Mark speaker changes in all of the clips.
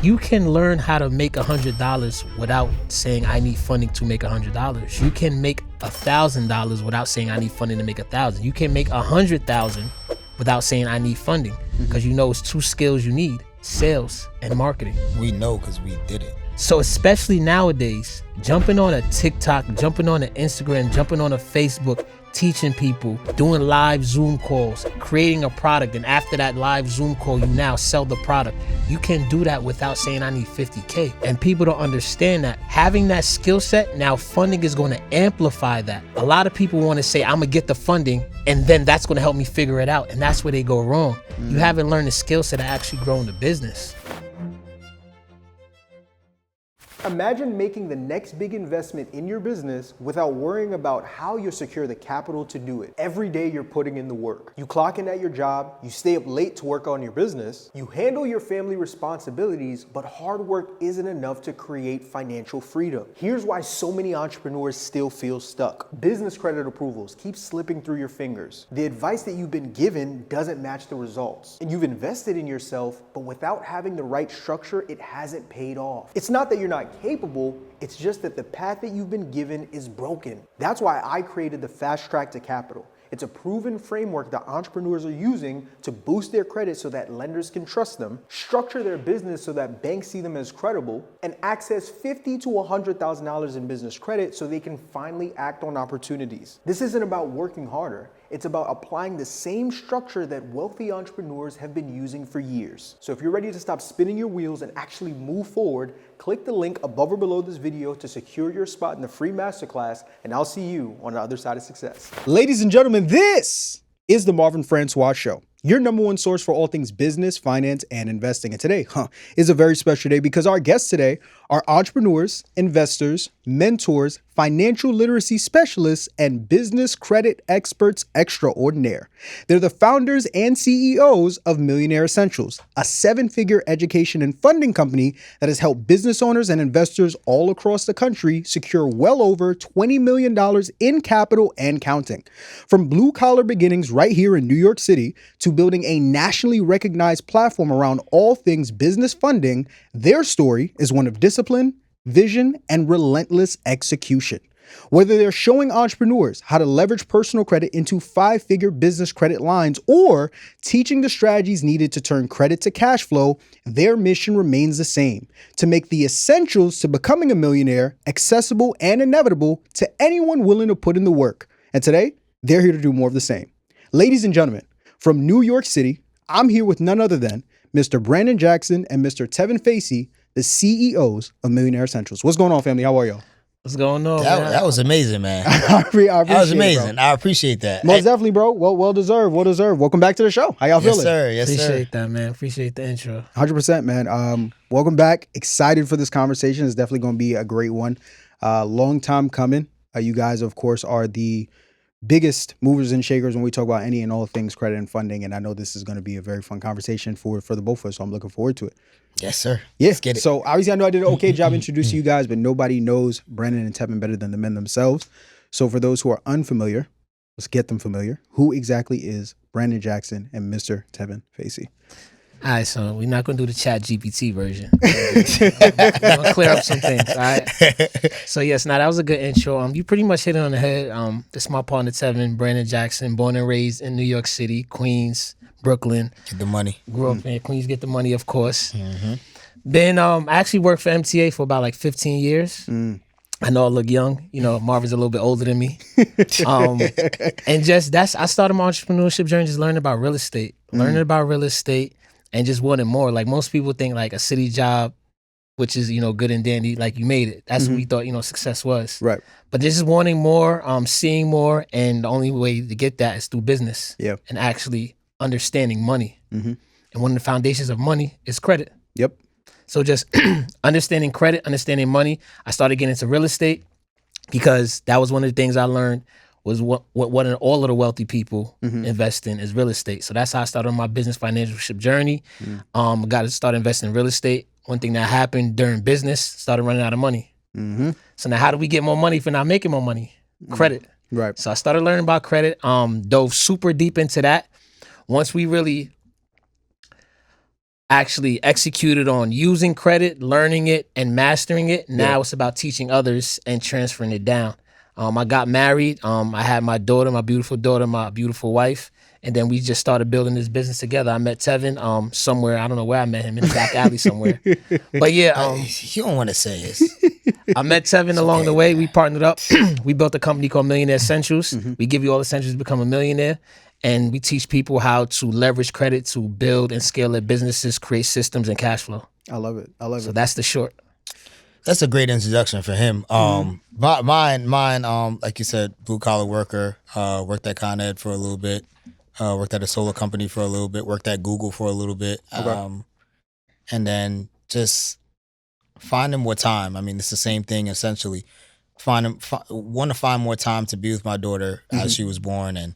Speaker 1: You can learn how to make $100 without saying I need funding to make $100. You can make $1,000 without saying I need funding to make $1,000. You can make $100,000 without saying I need funding, because you know it's two skills you need: sales and marketing.
Speaker 2: We know because we did it.
Speaker 1: So especially nowadays, jumping on a TikTok, jumping on an Instagram, jumping on a Facebook, teaching people, doing live Zoom calls, creating a product, and after that live Zoom call, you now sell the product. You can do that without saying I need 50K. And people don't understand that. Having that skill set, now funding is going to amplify that. A lot of people want to say, I'm gonna get the funding, and then that's going to help me figure it out. And that's where they go wrong. You haven't learned the skill set to actually grow in the business.
Speaker 3: Imagine making the next big investment in your business without worrying about how you'll secure the capital to do it. Every day you're putting in the work. You clock in at your job, you stay up late to work on your business, you handle your family responsibilities, but hard work isn't enough to create financial freedom. Here's why so many entrepreneurs still feel stuck. Business credit approvals keep slipping through your fingers. The advice that you've been given doesn't match the results. And you've invested in yourself, but without having the right structure, it hasn't paid off. It's not that you're not capable, it's just that the path that you've been given is broken. That's why I created the Fast Track to Capital. It's a proven framework that entrepreneurs are using to boost their credit so that lenders can trust them, structure their business so that banks see them as credible, and access $50,000 to $100,000 in business credit so they can finally act on opportunities. This isn't about working harder. It's about applying the same structure that wealthy entrepreneurs have been using for years. So if you're ready to stop spinning your wheels and actually move forward, click the link above or below this video to secure your spot in the free masterclass, and I'll see you on the other side of success.
Speaker 4: Ladies and gentlemen, this is the Marvin Francois Show, your number one source for all things business, finance, and investing. And today, is a very special day because our guests today are entrepreneurs, investors, mentors, financial literacy specialists, and business credit experts extraordinaire. They're the founders and CEOs of Millionaire Essentials, a 7-figure education and funding company that has helped business owners and investors all across the country secure well over $20 million in capital and counting. From blue-collar beginnings right here in New York City to building a nationally recognized platform around all things business funding, their story is one of discipline, vision, and relentless execution. Whether they're showing entrepreneurs how to leverage personal credit into 5-figure business credit lines or teaching the strategies needed to turn credit to cash flow, their mission remains the same: to make the essentials to becoming a millionaire accessible and inevitable to anyone willing to put in the work. And today, they're here to do more of the same. Ladies and gentlemen, from New York City, I'm here with none other than Mr. Brandon Jackson and Mr. Tevin Facey, the CEOs of Millionaire Essentials. What's going on, family? How are y'all?
Speaker 1: What's going on, man?
Speaker 2: That was amazing, man.
Speaker 4: I appreciate
Speaker 2: That was
Speaker 4: it,
Speaker 2: amazing.
Speaker 4: bro.
Speaker 2: I appreciate that.
Speaker 4: Most definitely, bro. Well deserved. Well deserved. Welcome back to the show. How y'all
Speaker 2: Yes,
Speaker 4: feeling?
Speaker 2: sir. Yes, sir.
Speaker 1: Appreciate that, man. Appreciate the intro.
Speaker 4: 100%, man. Welcome back. Excited for this conversation. It's definitely going to be a great one. Long time coming. You guys, of course, are the biggest movers and shakers when we talk about any and all things credit and funding. And I know this is going to be a very fun conversation for the both of us. So I'm looking forward to it.
Speaker 2: Yes, sir.
Speaker 4: Yeah.
Speaker 2: Let's get it.
Speaker 4: So obviously I know I did an okay job introducing you guys, but nobody knows Brandon and Tevin better than the men themselves. So for those who are unfamiliar, let's get them familiar. Who exactly is Brandon Jackson and Mr. Tevin Facey?
Speaker 1: All right, so we're not going to do the Chat GPT version. We're going to clear up some things, all right? So, yes, now that was a good intro. You pretty much hit it on the head. This is my partner, Tevin, Brandon Jackson, born and raised in New York City, Queens, Brooklyn.
Speaker 2: Get the money.
Speaker 1: Grew up in Queens, get the money, of course. Then I actually worked for MTA for about like 15 years. I know I look young. You know, Marvin's a little bit older than me. And just I started my entrepreneurship journey just learning about real estate. And just wanted more. Like most people think like a city job, which is, you know, good and dandy, like you made it. That's what we thought, you know, success was.
Speaker 4: Right.
Speaker 1: But just wanting more, seeing more, and the only way to get that is through business.
Speaker 4: Yeah.
Speaker 1: And actually understanding money. And one of the foundations of money is credit.
Speaker 4: Yep.
Speaker 1: So just understanding credit, understanding money. I started getting into real estate because that was one of the things I learned was what all of the wealthy people invest in is real estate. So that's how I started on my business financial journey. Got to start investing in real estate. One thing that happened during business, started running out of money. So now how do we get more money if we're not making more money? Credit.
Speaker 4: Right.
Speaker 1: So I started learning about credit, dove super deep into that. Once we really actually executed on using credit, learning it, and mastering it. Now it's about teaching others and transferring it down. I got married. I had my daughter, my beautiful wife. And then we just started building this business together. I met Tevin somewhere. I don't know where I met him, in a back alley somewhere. But yeah.
Speaker 2: You don't want to say this.
Speaker 1: I met Tevin along the way. We partnered up. We built a company called Millionaire Essentials. We give you all the essentials to become a millionaire. And we teach people how to leverage credit to build and scale their businesses, create systems and cash flow.
Speaker 4: I love it.
Speaker 1: So that's the short.
Speaker 2: That's a great introduction for him. Mine, like you said, blue collar worker. Worked at Con Ed for a little bit. Worked at a solar company for a little bit. Worked at Google for a little bit.
Speaker 4: Okay.
Speaker 2: And then just finding more time. I mean, it's the same thing essentially. Want to find more time to be with my daughter as she was born, and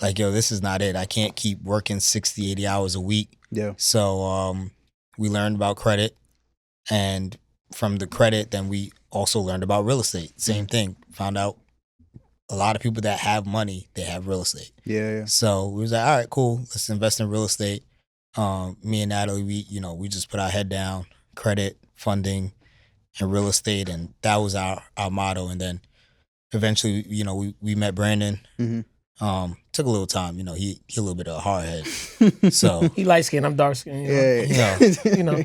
Speaker 2: like, yo, this is not it. I can't keep working 60, 80 hours a week.
Speaker 4: Yeah.
Speaker 2: So we learned about credit, and from the credit, then we also learned about real estate. Same thing. Found out a lot of people that have money, they have real estate.
Speaker 4: Yeah.
Speaker 2: So we was like, all right, cool. Let's invest in real estate. Me and Natalie, we just put our head down, credit, funding, and real estate, and that was our motto. And then eventually, we met Brandon. Took a little time. He a little bit of a hard head. So
Speaker 1: he light skinned, I'm dark skinned.
Speaker 4: Yeah.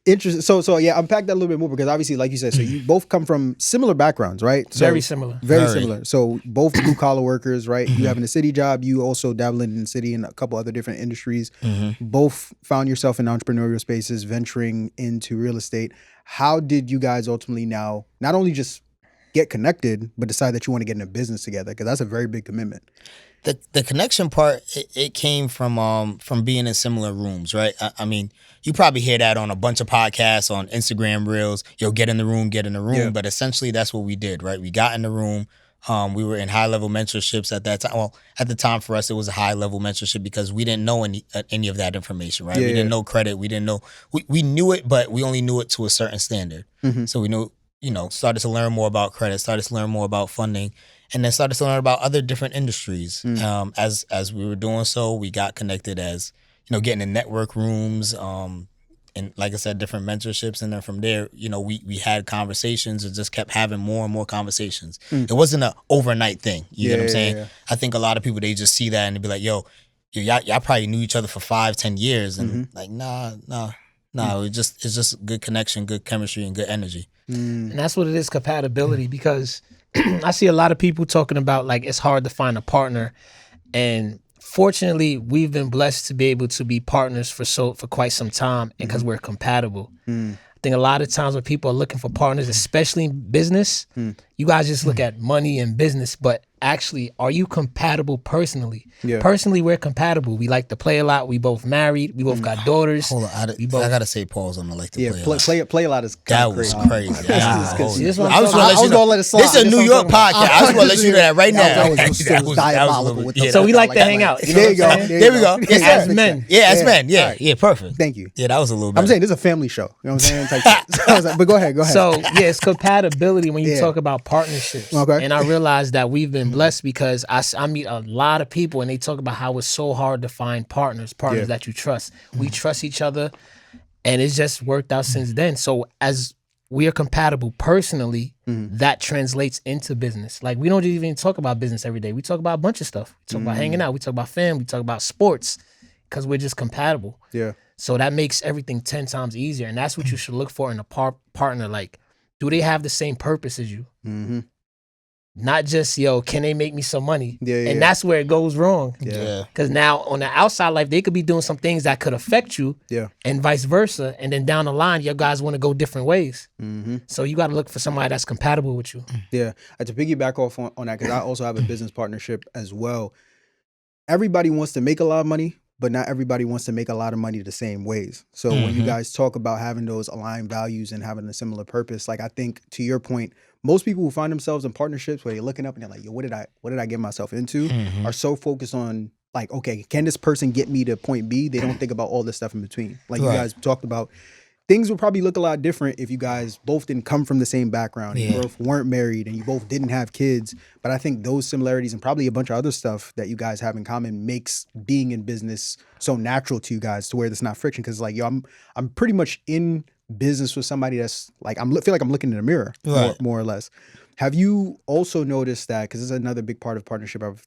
Speaker 4: Interesting. So yeah, unpack that a little bit more, because obviously, like you said, so you both come from similar backgrounds, right? So,
Speaker 1: very similar.
Speaker 4: Very similar. So both blue collar workers, right? You having a city job, you also dabbling in the city and a couple other different industries. Both found yourself in entrepreneurial spaces, venturing into real estate. How did you guys ultimately now not only just get connected, but decide that you want to get in a business together? Because that's a very big commitment.
Speaker 2: The connection part, it came from being in similar rooms, right? I mean, you probably hear that on a bunch of podcasts, on Instagram reels, get in the room. Yeah. But essentially that's what we did, right? We got in the room. We were in high-level mentorships at that time. Well, at the time for us, it was a high-level mentorship because we didn't know any of that information, right? We didn't know credit. We didn't know. We knew it, but we only knew it to a certain standard. So we knew, started to learn more about credit, started to learn more about funding, and then started to learn about other different industries. As we were doing so, we got connected as, getting in network rooms, and like I said, different mentorships. And then from there, we had conversations and just kept having more and more conversations. It wasn't an overnight thing. You get what I'm saying? Yeah. I think a lot of people, they just see that and they be like, yo, y'all probably knew each other for 5-10 years. And like, nah. It's just good connection, good chemistry, and good energy.
Speaker 1: And that's what it is, compatibility, because I see a lot of people talking about like it's hard to find a partner, and fortunately we've been blessed to be able to be partners for quite some time, and because we're compatible. I think a lot of times when people are looking for partners, especially in business, you guys just look at money and business, but actually, are you compatible personally? Yeah. Personally, we're compatible. We like to play a lot. We both married. We both got daughters.
Speaker 2: Hold on, I gotta say pause on the like to play a lot.
Speaker 4: Play a lot is
Speaker 2: that
Speaker 4: was
Speaker 2: crazy.
Speaker 4: I was
Speaker 2: gonna let it slide. This is a New York podcast. I was gonna let you know that right now.
Speaker 4: That was diabolical.
Speaker 1: So we like to hang out.
Speaker 4: There you go.
Speaker 2: There we go.
Speaker 1: As men.
Speaker 2: Yeah, as men. Yeah, perfect.
Speaker 4: Thank you.
Speaker 2: Yeah, that was a little bit.
Speaker 4: I'm saying this is a family show. You know what I'm saying? But go ahead.
Speaker 1: So yeah, it's compatibility when you talk about partnerships.
Speaker 4: Okay.
Speaker 1: And I realized that we've been blessed because I meet a lot of people and they talk about how it's so hard to find partners that you trust. We trust each other, and it's just worked out since then. So as we are compatible personally, that translates into business. Like, we don't even talk about business every day. We talk about a bunch of stuff. We talk about hanging out. We talk about family. We talk about sports, because we're just compatible.
Speaker 4: Yeah.
Speaker 1: So that makes everything 10 times easier. And that's what you should look for in a partner. Like, do they have the same purpose as you? Not just, can they make me some money? And that's where it goes wrong. Because now on the outside life, they could be doing some things that could affect you, and vice versa. And then down the line, your guys want to go different ways. So you got to look for somebody that's compatible with you.
Speaker 4: Yeah. To piggyback off on that, because I also have a business partnership as well. Everybody wants to make a lot of money, but not everybody wants to make a lot of money the same ways. So when you guys talk about having those aligned values and having a similar purpose, like, I think to your point, most people who find themselves in partnerships where they're looking up and they're like, yo, what did I get myself into? Are so focused on like, okay, can this person get me to point B? They don't think about all this stuff in between. Like you guys talked about, things would probably look a lot different if you guys both didn't come from the same background. You both weren't married and you both didn't have kids. But I think those similarities and probably a bunch of other stuff that you guys have in common makes being in business so natural to you guys to where there's not friction. Because like, yo, I'm pretty much in business with somebody that's like, feel like I'm looking in a mirror, more or less. Have you also noticed that, because this is another big part of partnership I've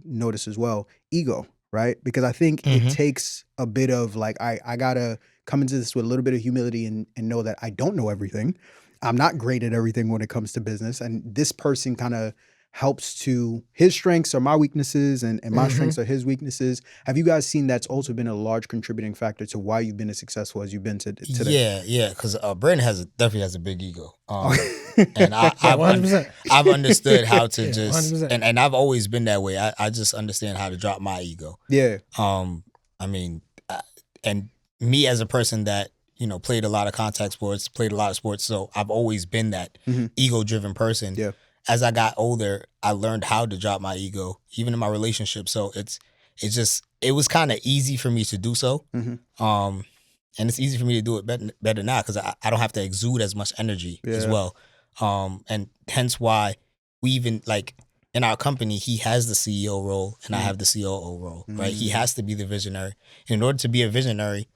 Speaker 4: noticed as well, ego, right? Because I think it takes a bit of like, I gotta come into this with a little bit of humility and know that I don't know everything. I'm not great at everything when it comes to business. And this person kind of helps to, his strengths are my weaknesses and my strengths are his weaknesses. Have you guys seen that's also been a large contributing factor to why you've been as successful as you've been today?
Speaker 2: Yeah. Because Brandon definitely has a big ego. And I've understood how to just,
Speaker 1: 100%.
Speaker 2: and I've always been that way. I just understand how to drop my ego.
Speaker 4: Yeah.
Speaker 2: I mean, and me as a person that, played a lot of contact sports, played a lot of sports. So I've always been that ego-driven person.
Speaker 4: Yeah.
Speaker 2: As I got older, I learned how to drop my ego, even in my relationship. So it was kind of easy for me to do so. And it's easy for me to do it better now because I don't have to exude as much energy as well. And hence why we even like in our company, he has the CEO role and I have the COO role, right? He has to be the visionary. In order to be a visionary,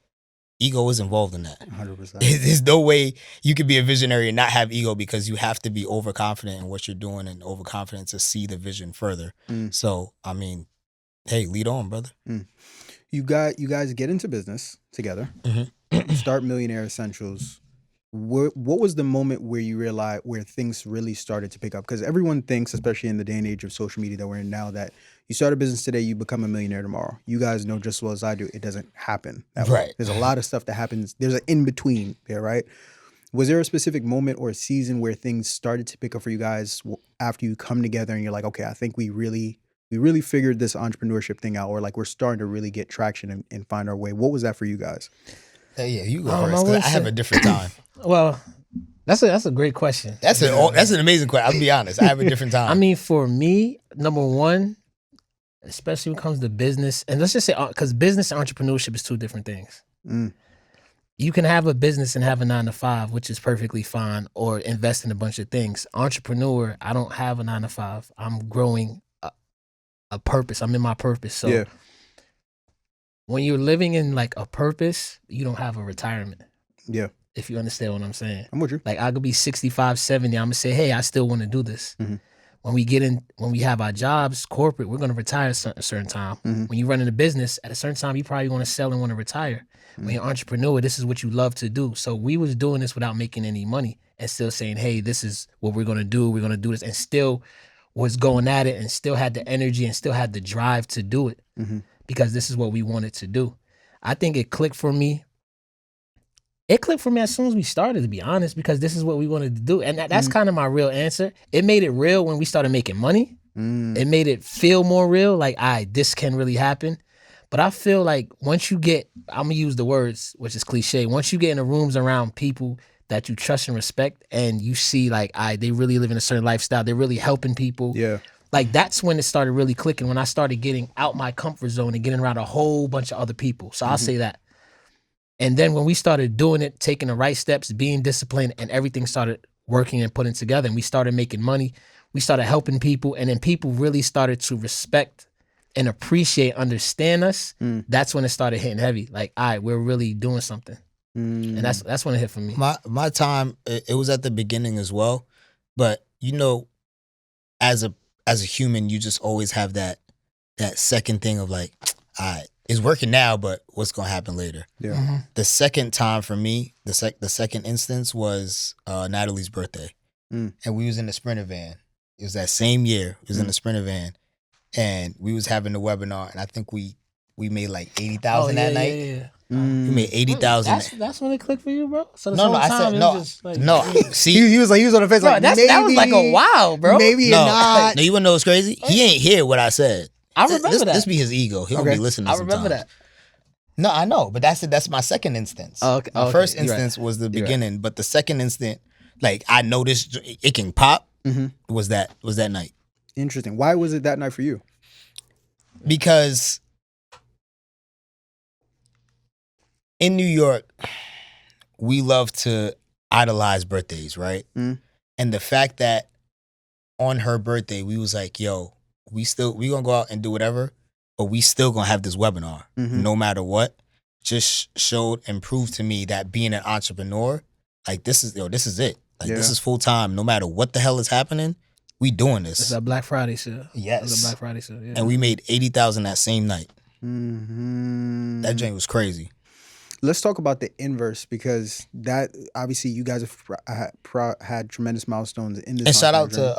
Speaker 2: ego is involved in that.
Speaker 4: 100%.
Speaker 2: There's no way you could be a visionary and not have ego because you have to be overconfident in what you're doing and overconfident to see the vision further. So, I mean, hey, lead on, brother.
Speaker 4: You guys get into business together, start Millionaire Essentials. What was the moment where you realized where things really started to pick up? Because everyone thinks, especially in the day and age of social media that we're in now, that you start a business today, you become a millionaire tomorrow. You guys know just as well as I do, it doesn't happen that way.
Speaker 2: Right.
Speaker 4: There's a lot of stuff that happens. There's an in-between there, right? Was there a specific moment or a season where things started to pick up for you guys after you come together and you're like, okay, I think we really figured this entrepreneurship thing out, or like we're starting to really get traction and find our way? What was that for you guys?
Speaker 2: Yeah, you go first. 'Cause I have a different time.
Speaker 1: Well, that's a great question.
Speaker 2: That's an amazing question. I'll be honest. I have a different time.
Speaker 1: I mean, for me, number one, especially when it comes to business, and let's just say, because business and entrepreneurship is two different things. You can have a business and have a 9-to-5, which is perfectly fine, or invest in a bunch of things. Entrepreneur, I don't have a 9-to-5. I'm growing a purpose. I'm in my purpose. So when you're living in like a purpose, you don't have a retirement.
Speaker 4: Yeah.
Speaker 1: If you understand what I'm saying.
Speaker 4: I'm with you.
Speaker 1: Like I could be 65, 70. I'm gonna say, hey, I still want to do this. When we have our jobs, corporate, we're gonna retire at a certain time. When you run in a business, at a certain time, you probably want to sell and want to retire. When you're an entrepreneur, this is what you love to do. So we was doing this without making any money and still saying, hey, this is what we're gonna do. We're gonna do this, and still was going at it and still had the energy and still had the drive to do it because this is what we wanted to do. I think it clicked for me. It clicked for me as soon as we started, to be honest, because this is what we wanted to do. And that's kind of my real answer. It made it real when we started making money. It made it feel more real, like, this can really happen. But I feel like once you get, I'm going to use the words, which is cliche, once you get in the rooms around people that you trust and respect and you see like, they really live in a certain lifestyle, they're really helping people.
Speaker 4: Yeah.
Speaker 1: Like that's when it started really clicking, when I started getting out my comfort zone and getting around a whole bunch of other people. So I'll say that. And then when we started doing it, taking the right steps, being disciplined, and everything started working and putting together, and we started making money, we started helping people, and then people really started to respect and appreciate, understand us. That's when it started hitting heavy. Like, we're really doing something. And that's when it hit for me.
Speaker 2: My time, it was at the beginning as well. But as a human, you just always have that second thing of like, it's working now, but what's gonna happen later?
Speaker 4: Yeah.
Speaker 2: The second time for me, the second instance was Natalie's birthday, and we was in the Sprinter van. It was that same year. We was in the Sprinter van, and we was having the webinar, and I think we made like 80,000 that night.
Speaker 1: Yeah.
Speaker 2: We made 80,000.
Speaker 1: That's when it clicked for you, bro. So
Speaker 2: No, I said no. No, see,
Speaker 4: He was on the face
Speaker 1: bro,
Speaker 4: like,
Speaker 1: that was like a wow, bro.
Speaker 4: Maybe not.
Speaker 2: No, you wanna know what's crazy? He ain't hear what I said.
Speaker 1: I remember that.
Speaker 2: This be his ego. He don't be listening.
Speaker 1: I remember
Speaker 2: sometimes.
Speaker 1: that.
Speaker 2: No, I know, but that's my second instance.
Speaker 1: Oh, okay.
Speaker 2: My first
Speaker 1: You're right.
Speaker 2: instance was the beginning, but the second instant, like I noticed it can pop. Was that night?
Speaker 4: Interesting. Why was it that night for you?
Speaker 2: Because in New York, we love to idolize birthdays, right?
Speaker 4: Mm.
Speaker 2: And the fact that on her birthday, we was like, yo, we gonna go out and do whatever, but we still gonna have this webinar no matter what, just showed and proved to me that being an entrepreneur, like this is it. Like this is full time. No matter what the hell is happening, we doing this.
Speaker 1: It's a Black Friday sale.
Speaker 2: Yes.
Speaker 1: It's a Black Friday sale, yeah.
Speaker 2: And we made $80,000 that same night.
Speaker 4: Mm-hmm.
Speaker 2: That joint was crazy.
Speaker 4: Let's talk about the inverse, because that obviously you guys have had tremendous milestones in this.
Speaker 2: And shout out
Speaker 4: journey.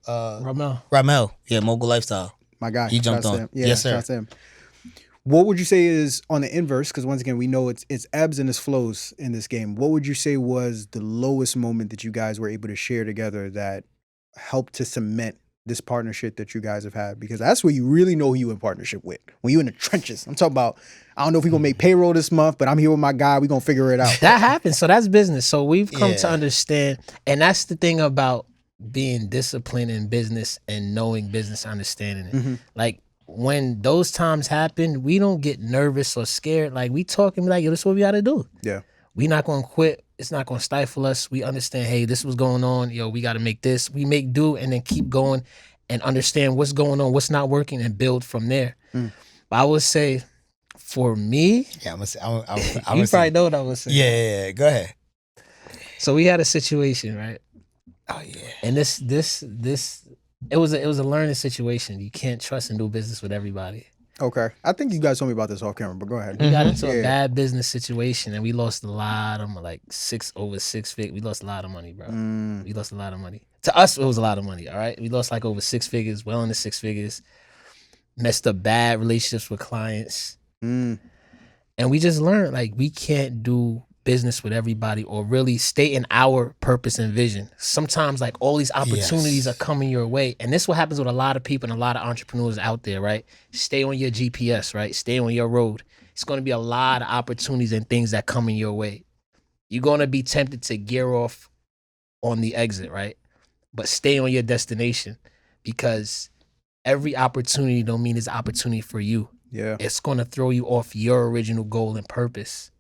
Speaker 2: to Ramel. Yeah, Mogul Lifestyle.
Speaker 4: My guy.
Speaker 2: He jumped
Speaker 4: Shouts to
Speaker 2: on.
Speaker 4: him. Yeah,
Speaker 2: Yes, sir.
Speaker 4: shouts to him. What would you say is on the inverse? Because once again, we know it's ebbs and it's flows in this game. What would you say was the lowest moment that you guys were able to share together that helped to cement this partnership that you guys have had? Because that's where you really know who you in partnership with. When you in the trenches. I'm talking about, I don't know if we're going to make payroll this month, but I'm here with my guy. We're going to figure it out.
Speaker 1: That happens. So that's business. So we've come to
Speaker 2: Yeah.
Speaker 1: understand, and that's the thing about being disciplined in business and knowing business, understanding it. Like, when those times happen, we don't get nervous or scared. Like, we talk and be like, yo, this is what we got to do.
Speaker 4: Yeah.
Speaker 1: We not going to quit. It's not going to stifle us. We understand, hey, this was going on. Yo, we got to make this. We make do and then keep going and understand what's going on, what's not working, and build from there. But I would say, for me,
Speaker 2: Yeah, I'm
Speaker 1: you probably know what I was saying.
Speaker 2: Yeah. Go ahead.
Speaker 1: So we had a situation, right?
Speaker 2: Oh yeah.
Speaker 1: And this it was a learning situation. You can't trust and do business with everybody.
Speaker 4: Okay. I think you guys told me about this off camera, but go ahead.
Speaker 1: We got into a
Speaker 4: Yeah.
Speaker 1: bad business situation and we lost a lot of like over 6 figures. We lost a lot of money, bro. We lost a lot of money. To us, it was a lot of money, all right? We lost like over 6 figures, well into 6 figures. Messed up bad relationships with clients. And we just learned, like, we can't do business with everybody or really stay in our purpose and vision. Sometimes, like, all these opportunities are coming your way. And this is what happens with a lot of people and a lot of entrepreneurs out there, right? Stay on your GPS, right? Stay on your road. It's going to be a lot of opportunities and things that come in your way. You're going to be tempted to gear off on the exit, right? But stay on your destination, because every opportunity don't mean it's an opportunity for you.
Speaker 4: Yeah.
Speaker 1: It's going to throw you off your original goal and purpose.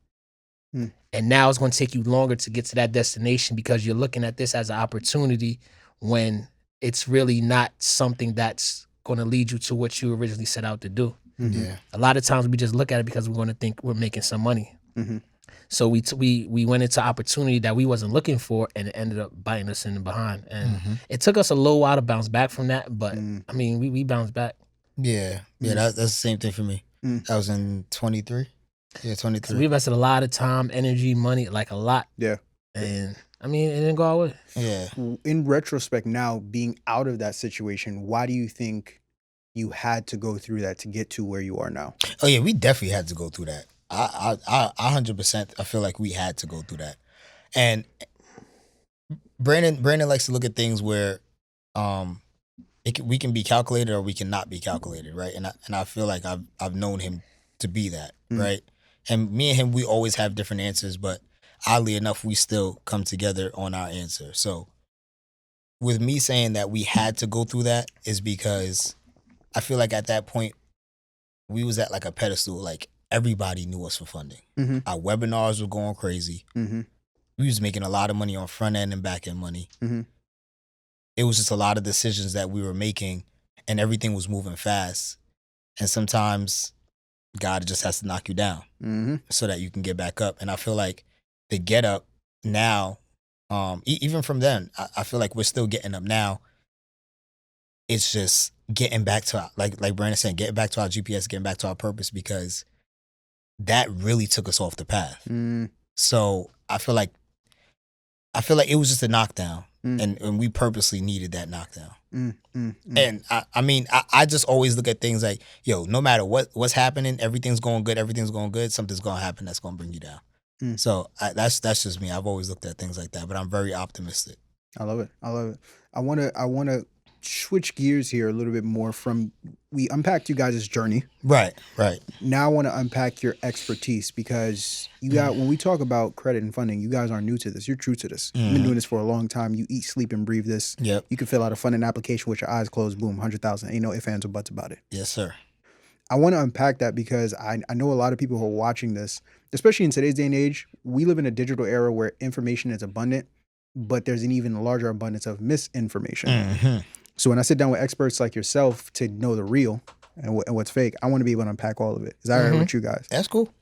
Speaker 1: And now it's going to take you longer to get to that destination because you're looking at this as an opportunity when it's really not something that's going to lead you to what you originally set out to do.
Speaker 2: Yeah.
Speaker 1: A lot of times we just look at it because we're going to think we're making some money. So we went into opportunity that we wasn't looking for, and it ended up biting us in the behind. And it took us a little while to bounce back from that, but I mean, we bounced back.
Speaker 2: Yeah. That's the same thing for me. That was in 23. Yeah, 23.
Speaker 1: So we invested a lot of time, energy, money, like a lot.
Speaker 4: Yeah.
Speaker 1: And I mean, it didn't go our way.
Speaker 2: Yeah.
Speaker 4: In retrospect, now being out of that situation, why do you think you had to go through that to get to where you are now?
Speaker 2: Oh yeah, we definitely had to go through that. I 100%. I feel like we had to go through that. And Brandon likes to look at things where we can be calculated or we cannot be calculated, right? And I feel like I've known him to be that, right? And me and him, we always have different answers, but oddly enough, we still come together on our answer. So with me saying that we had to go through that is because I feel like at that point, we was at like a pedestal. Like, everybody knew us for funding. Our webinars were going crazy. We was making a lot of money on front end and back end money. It was just a lot of decisions that we were making, and everything was moving fast. And sometimes God just has to knock you down so that you can get back up. And I feel like the get up now, even from then, I feel like we're still getting up now. It's just getting back to, like Brandon said, getting back to our GPS, getting back to our purpose, because that really took us off the path. So I feel like it was just a knockdown, and we purposely needed that knockdown. And I mean, I just always look at things like, yo, no matter what's happening, everything's going good, something's going to happen that's going to bring you down. So that's just me. I've always looked at things like that, but I'm very optimistic.
Speaker 4: I love it. I want to switch gears here a little bit more from, we unpacked you guys' journey.
Speaker 2: Right.
Speaker 4: Now I want to unpack your expertise, because you got, when we talk about credit and funding, you guys aren't new to this. You're true to this. You've been doing this for a long time. You eat, sleep, and breathe this.
Speaker 2: Yep.
Speaker 4: You can fill out a funding application with your eyes closed. Boom, 100,000. Ain't no ifs, ands, or buts about it.
Speaker 2: Yes, sir.
Speaker 4: I want to unpack that because I know a lot of people who are watching this, especially in today's day and age. We live in a digital era where information is abundant, but there's an even larger abundance of misinformation.
Speaker 2: Mm-hmm.
Speaker 4: So when I sit down with experts like yourself to know the real and what's fake, I want to be able to unpack all of it. Is that all right with you guys?
Speaker 2: That's cool.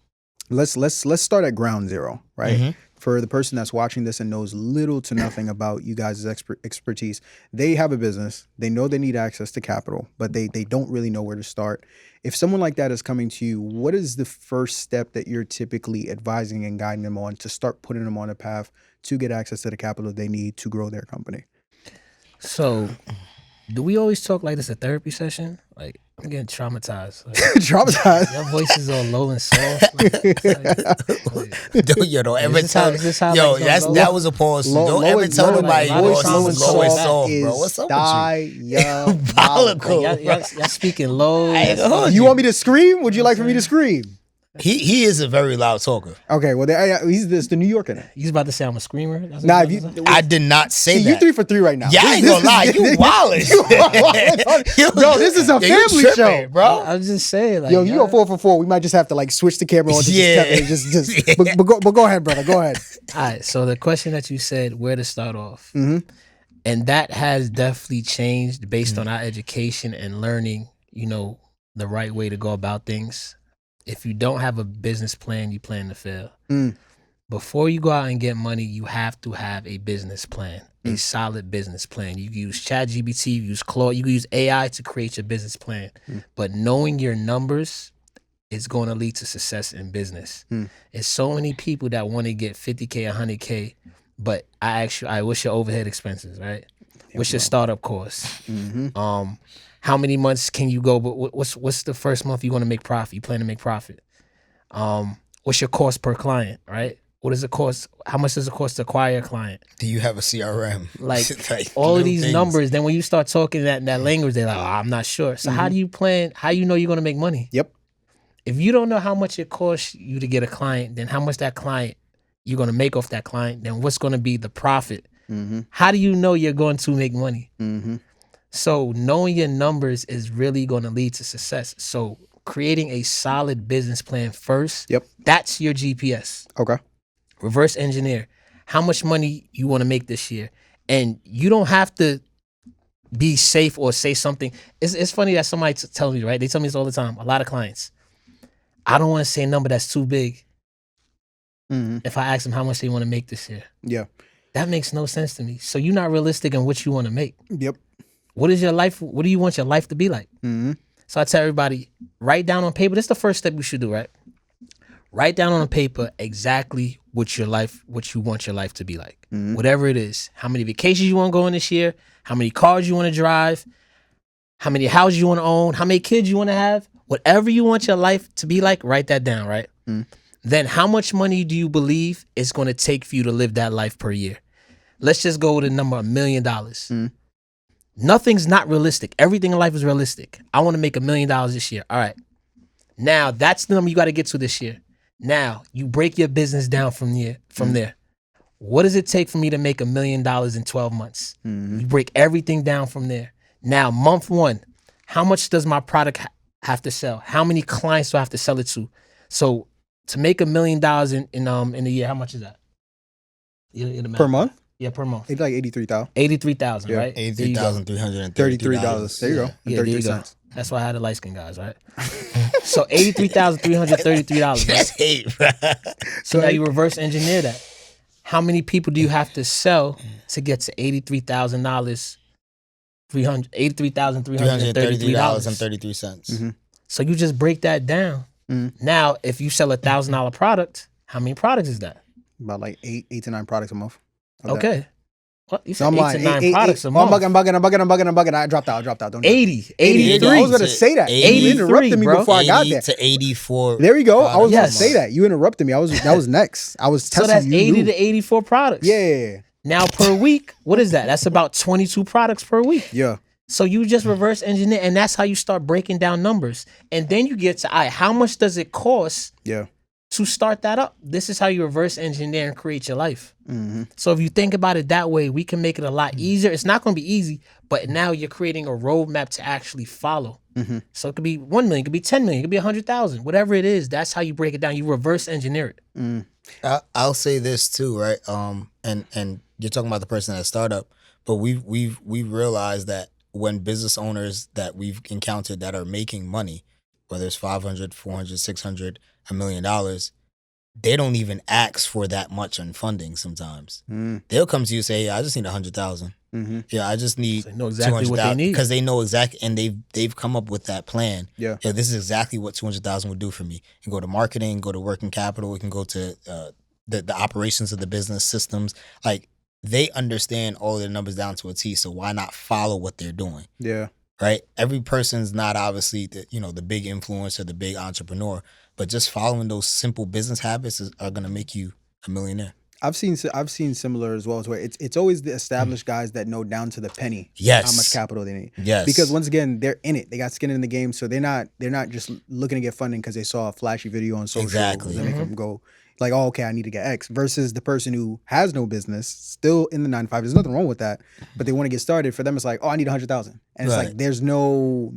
Speaker 4: Let's start at ground zero, right?
Speaker 2: Mm-hmm.
Speaker 4: For the person that's watching this and knows little to nothing about you guys' expertise, they have a business. They know they need access to capital, but they don't really know where to start. If someone like that is coming to you, what is the first step that you're typically advising and guiding them on to start putting them on a path to get access to the capital they need to grow their company?
Speaker 1: So, do we always talk like this a therapy session? Like, I'm getting traumatized. Like,
Speaker 4: Traumatized.
Speaker 1: your voice is all low and soft.
Speaker 2: Yo, don't ever tell.
Speaker 1: Is this how,
Speaker 2: Yo,
Speaker 1: like,
Speaker 2: that was a pause. Don't ever tell nobody your voice is low and soft, bro. What's up with you?
Speaker 4: Diabolical.
Speaker 1: Y'all speaking low.
Speaker 4: You want me to scream? Would you like for me to scream?
Speaker 2: He is a very loud talker.
Speaker 4: Okay, well, he's the New Yorker now.
Speaker 1: He's about to say I'm a screamer. That's what
Speaker 4: Nah,
Speaker 1: he's
Speaker 4: if
Speaker 1: about to
Speaker 4: you,
Speaker 1: say?
Speaker 2: I did not say
Speaker 4: see,
Speaker 2: that.
Speaker 4: you 3 for 3 right now.
Speaker 2: Yeah, I ain't gonna lie. You wildin'.
Speaker 4: Yo, this is a family
Speaker 2: tripping,
Speaker 4: show,
Speaker 2: bro.
Speaker 1: I was just saying, like,
Speaker 4: Yo, you go 4 for 4. We might just have to like switch the camera on to
Speaker 2: Yeah.
Speaker 4: just but go ahead, brother. Go ahead.
Speaker 1: All right. So the question that you said, where to start off,
Speaker 4: Mhm.
Speaker 1: and that has definitely changed based on our education and learning. The right way to go about things. If you don't have a business plan, you plan to fail. Before you go out and get money, you have to have a business plan, a solid business plan. You can use ChatGPT, you use Claude, you can use AI to create your business plan. But knowing your numbers is going to lead to success in business. There's so many people that want to get 50K, 100K, but I ask you, what's your overhead expenses, right? What's your startup cost? How many months can you go? But what's the first month you want to make profit? You plan to make profit. What's your cost per client, right? What is the cost? How much does it cost to acquire a client?
Speaker 2: Do you have a CRM?
Speaker 1: Like all of these numbers. Then when you start talking that language, they're like, I'm not sure. So how do you plan? How you know you're going to make money?
Speaker 4: Yep.
Speaker 1: If you don't know how much it costs you to get a client, then how much that client you're going to make off that client, then what's going to be the profit? How do you know you're going to make money? So knowing your numbers is really going to lead to success. So creating a solid business plan first, that's your GPS.
Speaker 4: Okay.
Speaker 1: Reverse engineer. How much money you want to make this year? And you don't have to be safe or say something. It's funny that somebody tells me, right? They tell me this all the time. A lot of clients. I don't want to say a number that's too big. If I ask them how much they want to make this year.
Speaker 4: Yeah.
Speaker 1: That makes no sense to me. So you're not realistic in what you want to make.
Speaker 4: Yep.
Speaker 1: What is your life? What do you want your life to be like? So I tell everybody, write down on paper. This is the first step you should do, right? Write down on paper exactly what you want your life to be like. Whatever it is. How many vacations you want to go on this year, how many cars you want to drive, how many houses you want to own, how many kids you want to have. Whatever you want your life to be like, write that down, right? Then how much money do you believe it's going to take for you to live that life per year? Let's just go with a number, $1 million. Nothing's not realistic. Everything in life is realistic. I want to make $1 million this year. All right. Now that's the number you got to get to this year. Now you break your business down from there. What does it take for me to make $1 million in 12 months? You break everything down from there. Now, month 1, how much does my product have to sell? How many clients do I have to sell it to? So to make $1 million in a year, how much is that?
Speaker 4: Per month?
Speaker 1: Yeah, per month.
Speaker 4: It's like 83,000.
Speaker 1: 83,000, right?
Speaker 2: $83,333.
Speaker 4: $33. There you go.
Speaker 1: Yeah,
Speaker 4: And
Speaker 1: there
Speaker 4: 33
Speaker 1: you go.
Speaker 4: cents.
Speaker 1: That's why I had the light skin guys, right? So $83,333, right?
Speaker 2: That's hate, bro.
Speaker 1: So now you reverse engineer that. How many people do you have to sell to get to $83,000?
Speaker 2: $333.33.
Speaker 1: So you just break that down. Now, if you sell $1,000 product, how many products is that?
Speaker 4: About like 8 to 9 products a month.
Speaker 1: Okay. What? You
Speaker 4: So
Speaker 1: said
Speaker 4: I'm
Speaker 1: 8
Speaker 4: like,
Speaker 1: to 9 products a
Speaker 4: I'm
Speaker 1: month.
Speaker 4: bugging. I dropped out. Don't do it.
Speaker 1: 80.
Speaker 4: 83. I was going to say that.
Speaker 1: 83,
Speaker 4: You interrupted me
Speaker 1: bro.
Speaker 4: before I got
Speaker 2: 80
Speaker 4: there.
Speaker 2: to 84.
Speaker 4: There you go. I was going to
Speaker 1: Yes.
Speaker 4: say that. You interrupted me. That was next. I was
Speaker 1: So
Speaker 4: testing
Speaker 1: that's
Speaker 4: you.
Speaker 1: 80
Speaker 4: knew.
Speaker 1: to 84 products.
Speaker 4: Yeah.
Speaker 1: Now per week, what is that? That's about 22 products per week.
Speaker 4: Yeah.
Speaker 1: So you just reverse engineer, and that's how you start breaking down numbers. And then you get to, how much does it cost
Speaker 4: Yeah.
Speaker 1: to start that up? This is how you reverse engineer and create your life.
Speaker 4: Mm-hmm.
Speaker 1: So if you think about it that way, we can make it a lot easier. It's not going to be easy, but now you're creating a roadmap to actually follow. So it could be 1 million, it could be 10 million, it could be 100,000, whatever it is. That's how you break it down. You reverse engineer it.
Speaker 2: I'll say this too, right? And you're talking about the person at startup, but we've realized that when business owners that we've encountered that are making money, whether it's 500, 400, 600, $1 million, they don't even ask for that much on funding sometimes. They'll come to you and say, "Yeah, I just need 100,000. Yeah, I just need
Speaker 1: So they know exactly what they
Speaker 2: 200,000,"
Speaker 1: need.
Speaker 2: because they know exactly, and they've come up with that plan.
Speaker 4: Yeah.
Speaker 2: This is exactly what 200,000 would do for me. You can go to marketing, go to working capital, we can go to the operations of the business systems. Like, they understand all their numbers down to a T. So why not follow what they're doing?
Speaker 4: Yeah.
Speaker 2: Right? Every person's not obviously the big influencer, the big entrepreneur, but just following those simple business habits are going to make you a millionaire.
Speaker 4: I've seen similar as well, as where it's always the established guys that know down to the penny
Speaker 2: Yes.
Speaker 4: how much capital they need.
Speaker 2: Yes.
Speaker 4: Because once again, they're in it. They got skin in the game, so they're not just looking to get funding because they saw a flashy video on social.
Speaker 2: Exactly.
Speaker 4: That make them go like, "Oh, okay, I need to get X." Versus the person who has no business, still in the 9-to-5. There's nothing wrong with that, but they want to get started. For them, it's like, "Oh, I need 100,000," and it's
Speaker 2: Right.
Speaker 4: like there's no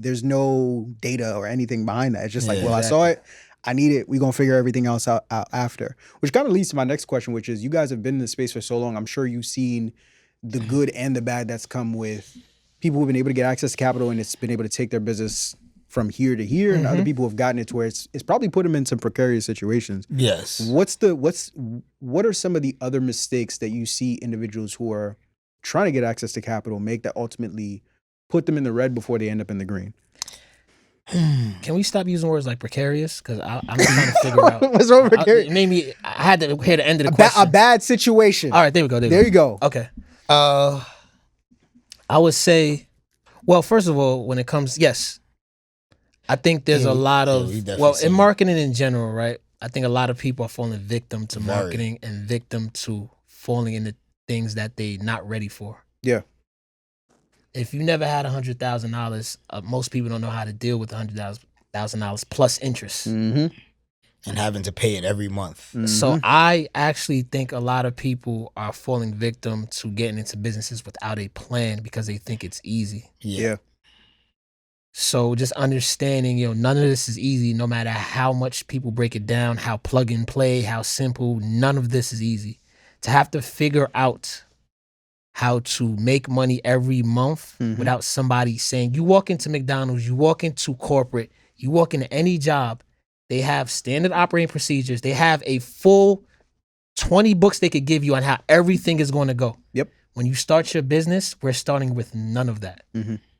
Speaker 4: data or anything behind that. It's just like,
Speaker 2: Yeah,
Speaker 4: well, I saw it. I need it. We're going to figure everything else out after. Which kind of leads to my next question, which is, you guys have been in this space for so long. I'm sure you've seen the good and the bad that's come with people who've been able to get access to capital and it's been able to take their business from here to here, and other people have gotten it to where it's probably put them in some precarious situations.
Speaker 2: Yes.
Speaker 4: What are some of the other mistakes that you see individuals who are trying to get access to capital make that ultimately put them in the red before they end up in the green?
Speaker 1: Can we stop using words like precarious? Because I'm trying to figure out.
Speaker 4: What's wrong with precarious?
Speaker 1: I had to hear the end of the question.
Speaker 4: A bad situation.
Speaker 1: All right, there we go.
Speaker 4: There you go.
Speaker 1: Okay.
Speaker 2: Uh,
Speaker 1: I would say, well, first of all, when it comes, yes, I think there's a lot
Speaker 2: we
Speaker 1: of,
Speaker 2: definitely
Speaker 1: well,
Speaker 2: see
Speaker 1: in
Speaker 2: it.
Speaker 1: marketing in general, right? I think a lot of people are falling victim to
Speaker 2: Very.
Speaker 1: marketing and victim to falling into things that they're not ready for.
Speaker 4: Yeah.
Speaker 1: If you never had $100,000, most people don't know how to deal with $100,000 plus interest.
Speaker 4: Mm-hmm.
Speaker 2: and having to pay it every month.
Speaker 1: So I actually think a lot of people are falling victim to getting into businesses without a plan because they think it's easy.
Speaker 4: Yeah.
Speaker 1: So just understanding, none of this is easy, no matter how much people break it down, how plug and play, how simple, none of this is easy. To have to figure out how to make money every month without somebody saying, you walk into McDonald's, you walk into corporate, you walk into any job, they have standard operating procedures. They have a full 20 books they could give you on how everything is going to go.
Speaker 4: Yep.
Speaker 1: When you start your business, we're starting with none of that.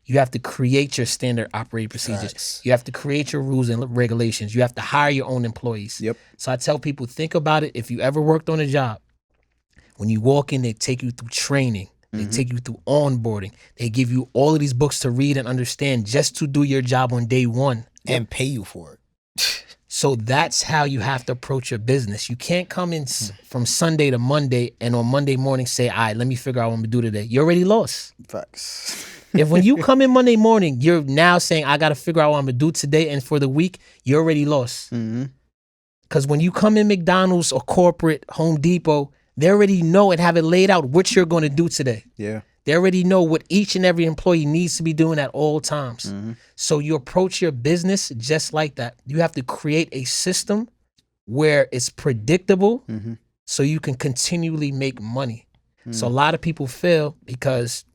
Speaker 1: You have to create your standard operating procedures.
Speaker 2: Facts.
Speaker 1: You have to create your rules and regulations. You have to hire your own employees.
Speaker 4: Yep.
Speaker 1: So I tell people, think about it. If you ever worked on a job, when you walk in, they take you through training. They take you through onboarding. They give you all of these books to read and understand just to do your job on day one.
Speaker 2: And pay you for it.
Speaker 1: So that's how you have to approach your business. You can't come in from Sunday to Monday and on Monday morning say, all right, let me figure out what I'm going to do today. You already lost.
Speaker 4: Facts.
Speaker 1: If when you come in Monday morning, you're now saying, I got to figure out what I'm going to do today and for the week, you're already lost. Because when you come in McDonald's or corporate, Home Depot, they already know and have it laid out what you're going to do today.
Speaker 4: Yeah.
Speaker 1: They already know what each and every employee needs to be doing at all times. So you approach your business just like that. You have to create a system where it's predictable so you can continually make money. So a lot of people fail because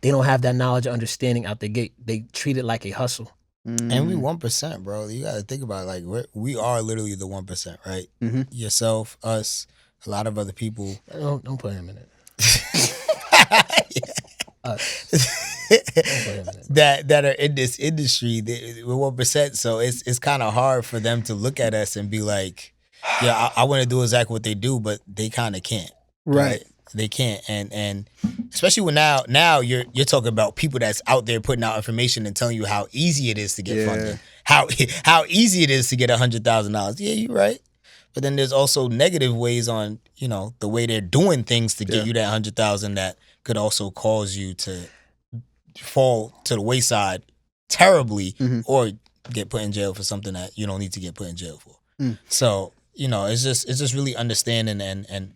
Speaker 1: they don't have that knowledge or understanding out the gate. They treat it like a hustle.
Speaker 2: And we 1%, bro. You got to think about it. Like, we are literally the 1%, right? Yourself, us, a lot of other people.
Speaker 1: Don't put him in it.
Speaker 2: that are in this industry, we're 1%. So it's kind of hard for them to look at us and be like, yeah, I want to do exactly what they do, but they kind of can't.
Speaker 4: Right.
Speaker 2: They can't. And especially when now you're talking about people that's out there putting out information and telling you how easy it is to get funding. How easy it is to get $100,000. Yeah, you're right. But then there's also negative ways on, the way they're doing things to get you that 100,000 that could also cause you to fall to the wayside terribly or get put in jail for something that you don't need to get put in jail for. So, it's just really understanding and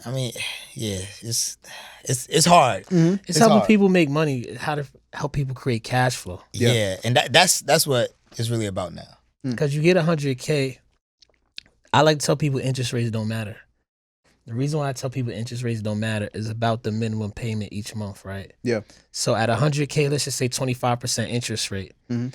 Speaker 2: I mean, yeah, it's hard.
Speaker 1: It's helping people make money. help people create cash flow.
Speaker 2: Yeah, and that's what it's really about now.
Speaker 1: Because you get 100K, I like to tell people interest rates don't matter. The reason why I tell people interest rates don't matter is about the minimum payment each month, right?
Speaker 4: Yeah.
Speaker 1: So at 100K, let's just say 25% interest rate.
Speaker 4: Mm-hmm.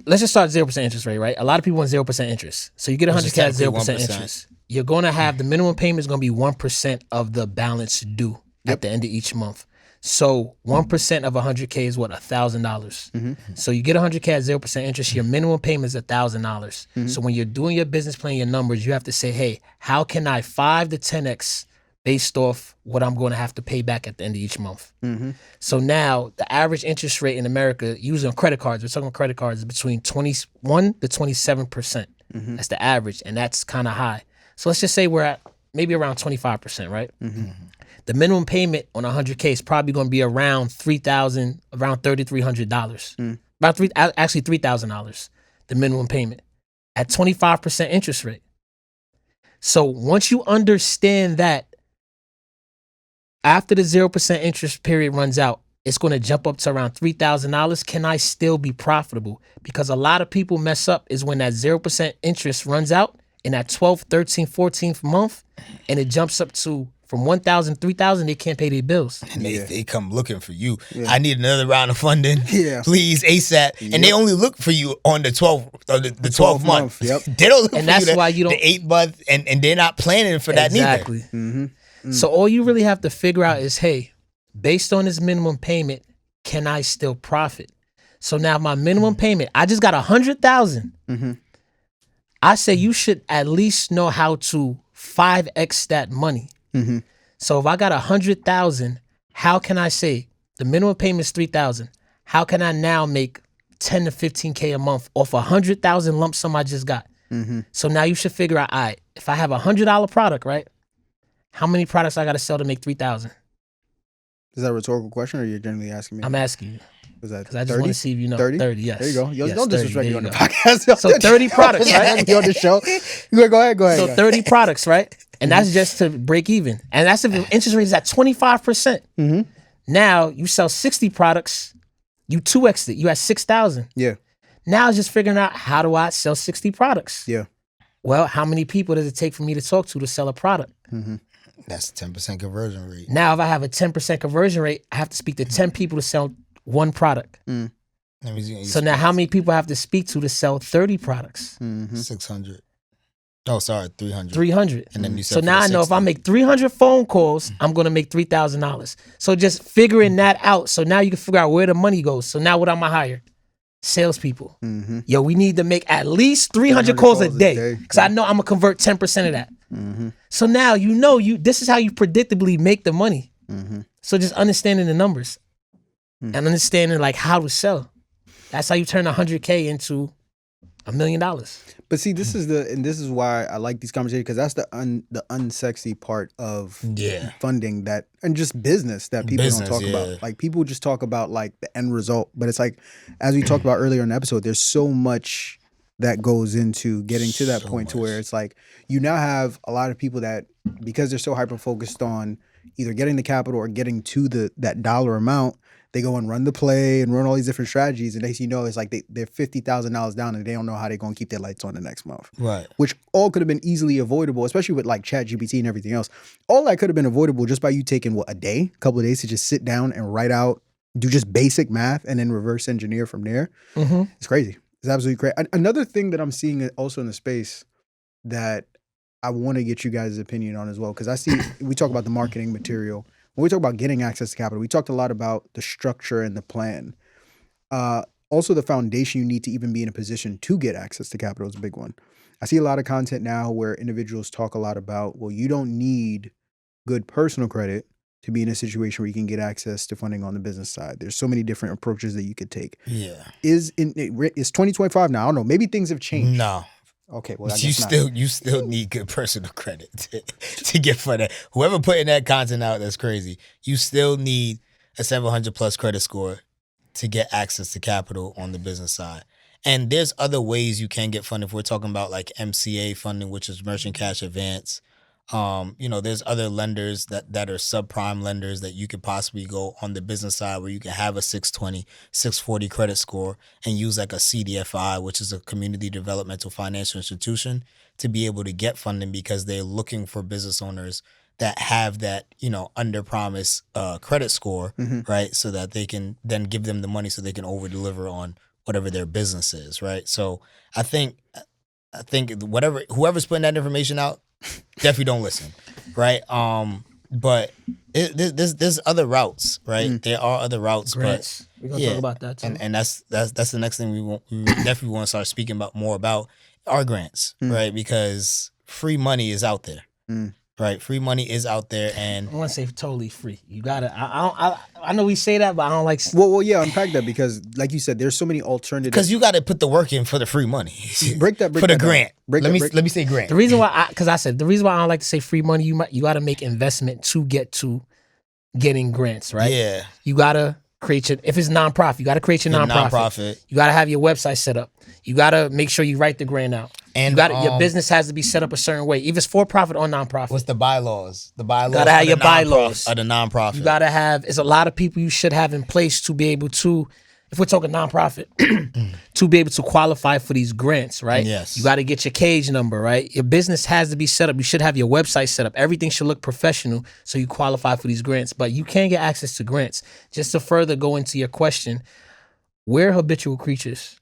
Speaker 1: Let's just start 0% interest rate, right? A lot of people want 0% interest. So you get 100K at 0% interest. You're going to have the minimum payment is going to be 1% of the balance due at the end of each month. So 1% of 100K is what, $1,000. So you get 100K at 0% interest. Your minimum payment is $1,000. So when you're doing your business plan, your numbers, you have to say, hey, how can I 5 to 10x based off what I'm going to have to pay back at the end of each month? So now the average interest rate in America, using credit cards, we're talking credit cards, is between 21 to 27%. That's the average, and that's kind of high. So let's just say we're at maybe around 25%, right? The minimum payment on 100K is probably going to be around $3,300. Actually $3,000, the minimum payment at 25% interest rate. So once you understand that, after the 0% interest period runs out, it's going to jump up to around $3,000. Can I still be profitable? Because a lot of people mess up is when that 0% interest runs out in that 12th, 13th, 14th month, and it jumps up to from 1,000, 3,000, they can't pay their bills.
Speaker 2: And they come looking for you. I need another round of funding. Please, ASAP. And they only look for you on the 12th or the 12th month. They don't look
Speaker 1: and
Speaker 2: for
Speaker 1: that's
Speaker 2: you
Speaker 1: why you don't,
Speaker 2: the 8th month, and they're not planning for that neither.
Speaker 1: Exactly. So all you really have to figure out is, hey, based on this minimum payment, can I still profit? So now my minimum payment, I just got 100,000. I say you should at least know how to 5x that money. So if I got 100,000, how can I say the minimum payment is 3,000? How can I now make 10 to 15K a month off 100,000 lump sum I just got? So now you should figure out, all right, if I have $100 product, right? How many products I got to sell to make 3,000?
Speaker 4: Is that a rhetorical question, or you're generally asking me?
Speaker 1: I'm asking you.
Speaker 4: Is that
Speaker 1: Because I just want to see if you know.
Speaker 4: 30?
Speaker 1: 30, yes.
Speaker 4: There you go. Yo,
Speaker 1: Yes,
Speaker 4: don't
Speaker 1: 30,
Speaker 4: disrespect me
Speaker 1: there
Speaker 4: on
Speaker 1: you
Speaker 4: the
Speaker 1: go.
Speaker 4: podcast.
Speaker 1: So 30 products, right?
Speaker 4: You on the show. Go ahead.
Speaker 1: So 30 products, right? And that's just to break even. And that's if the interest rate is at 25%. Now you sell 60 products, you 2x it. You at 6,000.
Speaker 4: Yeah.
Speaker 1: Now it's just figuring out, how do I sell 60 products?
Speaker 4: Yeah.
Speaker 1: Well, how many people does it take for me to talk to sell a product?
Speaker 2: That's a 10% conversion rate.
Speaker 1: Now, if I have a 10% conversion rate, I have to speak to 10 people to sell one product. So now how many people I have to speak to sell 30 products?
Speaker 2: 600. Oh, sorry, 300.
Speaker 1: 300.
Speaker 2: And then you
Speaker 1: So
Speaker 2: sell
Speaker 1: now I know if I make 300 phone calls, I'm going to make $3,000. So just figuring that out. So now you can figure out where the money goes. So now what am I hire? Salespeople. Yo, we need to make at least 300 calls a day. Because I know I'm going to convert 10% of that. So now this is how you predictably make the money. So just understanding the numbers and understanding like how to sell. That's how you turn 100K into $1 million.
Speaker 4: But see, this is why I like these conversations, because that's the unsexy part of funding that, and just business that people don't talk about. Like, people just talk about like the end result, but it's like, as we talked about earlier in the episode, there's so much that goes into getting to that point to where it's like, you now have a lot of people that, because they're so hyper focused on either getting the capital or getting to that dollar amount, they go and run the play and run all these different strategies. And next thing you know, it's like they're $50,000 down and they don't know how they're going to keep their lights on the next month.
Speaker 2: Right.
Speaker 4: Which all could have been easily avoidable, especially with like ChatGPT and everything else. All that could have been avoidable just by you taking a couple of days to just sit down and write out, do just basic math and then reverse engineer from there. It's crazy. It's absolutely crazy. Another thing that I'm seeing also in the space that I want to get you guys' opinion on as well, because I see, we talk about the marketing material. When we talk about getting access to capital, we talked a lot about the structure and the plan. Also, the foundation you need to even be in a position to get access to capital is a big one. I see a lot of content now where individuals talk a lot about, well, you don't need good personal credit to be in a situation where you can get access to funding on the business side. There's so many different approaches that you could take.
Speaker 2: Yeah.
Speaker 4: Is 2025 now? I don't know. Maybe things have changed.
Speaker 2: No.
Speaker 4: Okay, well, I
Speaker 2: you
Speaker 4: guess not.
Speaker 2: you still need good personal credit to get funded. Whoever putting that content out, that's crazy. You still need a 700 plus credit score to get access to capital on the business side. And there's other ways you can get funded. If we're talking about like MCA funding, which is merchant cash advance, There's other lenders that are subprime lenders that you could possibly go on the business side where you can have a 620, 640 credit score and use like a CDFI, which is a community developmental financial institution, to be able to get funding because they're looking for business owners that have that, under promise credit score, right? So that they can then give them the money so they can over deliver on whatever their business is, right? So I think whoever's putting that information out, definitely don't listen, right? But there's other routes, right? There are other routes,
Speaker 1: Grants.
Speaker 2: but
Speaker 1: We're gonna talk about that too.
Speaker 2: and that's the next thing we definitely want to start speaking more about are grants, right? Because free money is out there, right? Free money is out there, and
Speaker 1: I want to say totally free. You gotta. I know we say that, but I don't like.
Speaker 4: Well, yeah, unpack that because, like you said, there's so many alternatives.
Speaker 2: because you got to put the work in for the free money.
Speaker 4: Break that
Speaker 2: for the
Speaker 4: down.
Speaker 2: grant.
Speaker 4: Break
Speaker 2: let
Speaker 4: that-
Speaker 2: me say grant.
Speaker 1: The reason why, the reason why I don't like to say free money, you got to make investment to get to getting grants, right?
Speaker 2: Yeah,
Speaker 1: You gotta create your. If it's nonprofit, you gotta create your nonprofit. You gotta have your website set up. You gotta make sure you write the grant out.
Speaker 2: And
Speaker 1: You got your business has to be set up a certain way, either it's for profit or nonprofit.
Speaker 2: What's the bylaws? The bylaws.
Speaker 1: Gotta have
Speaker 2: of the
Speaker 1: your
Speaker 2: nonprofit-
Speaker 1: bylaws.
Speaker 2: of the nonprofit.
Speaker 1: You gotta have. It's a lot of people you should have in place to be able to, if we're talking nonprofit, to be able to qualify for these grants, right?
Speaker 2: Yes.
Speaker 1: You got to get your cage number, right? Your business has to be set up. You should have your website set up. Everything should look professional so you qualify for these grants. But you can get access to grants. Just to further go into your question, we're habitual creatures.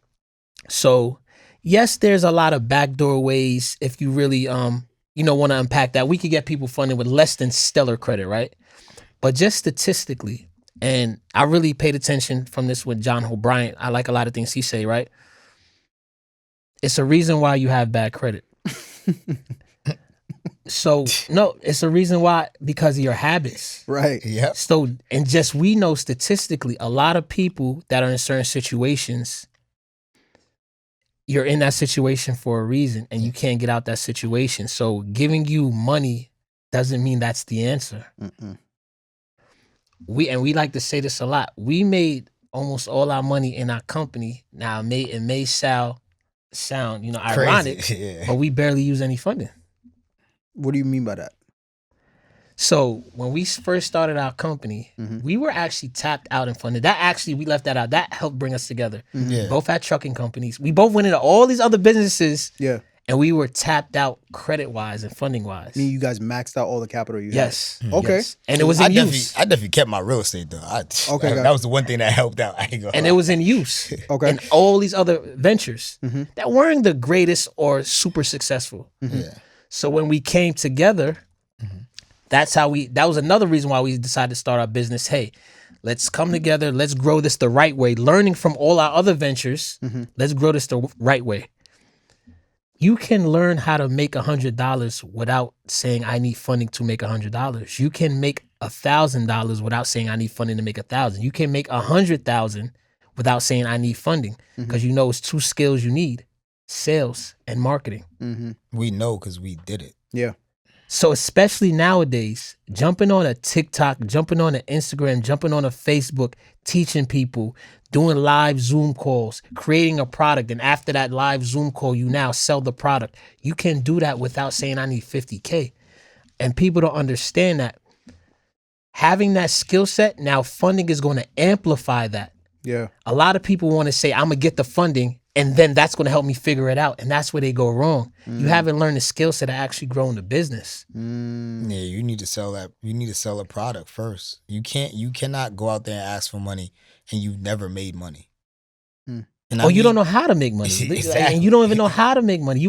Speaker 1: So yes, there's a lot of backdoor ways if you really want to unpack that. We could get people funded with less than stellar credit, right? But just statistically, and I really paid attention from this with John O'Brien. I like a lot of things he say, right? It's a reason why you have bad credit. So, no, it's a reason why, because of your habits.
Speaker 4: Right.
Speaker 2: Yep.
Speaker 1: So, and just we know statistically, a lot of people that are in certain situations, you're in that situation for a reason and you can't get out that situation. So giving you money doesn't mean that's the answer. We like to say this a lot. We made almost all our money in our company. Now it may sound ironic,
Speaker 2: Crazy. Yeah.
Speaker 1: but we barely use any funding.
Speaker 4: What do you mean by that?
Speaker 1: So when we first started our company, we were actually tapped out in funding. That actually, we left that out. That helped bring us together.
Speaker 2: Yeah.
Speaker 1: We both had trucking companies. We both went into all these other businesses.
Speaker 4: Yeah.
Speaker 1: And we were tapped out credit-wise and funding-wise.
Speaker 4: I mean, you guys maxed out all the capital you
Speaker 1: Yes.
Speaker 4: had. Okay.
Speaker 1: Yes. And it was in use.
Speaker 2: I definitely kept my real estate though.
Speaker 4: Okay,
Speaker 2: that was the one thing that helped out. I ain't gonna
Speaker 1: And
Speaker 2: lie.
Speaker 1: it was in use.
Speaker 4: Okay.
Speaker 1: And all these other ventures that weren't the greatest or super successful.
Speaker 2: Yeah.
Speaker 1: So when we came together, that was another reason why we decided to start our business. Hey, let's come together. Let's grow this the right way. Learning from all our other ventures, let's grow this the right way. You can learn how to make $100 without saying I need funding to make $100. You can make $1,000 without saying I need funding to make $1,000. You can make $100,000 without saying I need funding because you know it's two skills you need: sales and marketing.
Speaker 2: We know because we did it.
Speaker 4: Yeah.
Speaker 1: So especially nowadays, jumping on a TikTok, jumping on an Instagram, jumping on a Facebook, teaching people, doing live Zoom calls, creating a product, and after that live Zoom call, you now sell the product. You can do that without saying I need 50K. And people don't understand that. Having that skill set, now funding is going to amplify that.
Speaker 4: Yeah.
Speaker 1: A lot of people want to say, I'm going to get the funding, and then that's going to help me figure it out. And that's where they go wrong. You haven't learned the skill set to actually grow the business.
Speaker 2: Yeah, you need to sell that. You need to sell a product first. You cannot go out there and ask for money and you've never made money. And
Speaker 1: You don't know how to make money.
Speaker 2: Exactly.
Speaker 1: And you don't even know how to make money.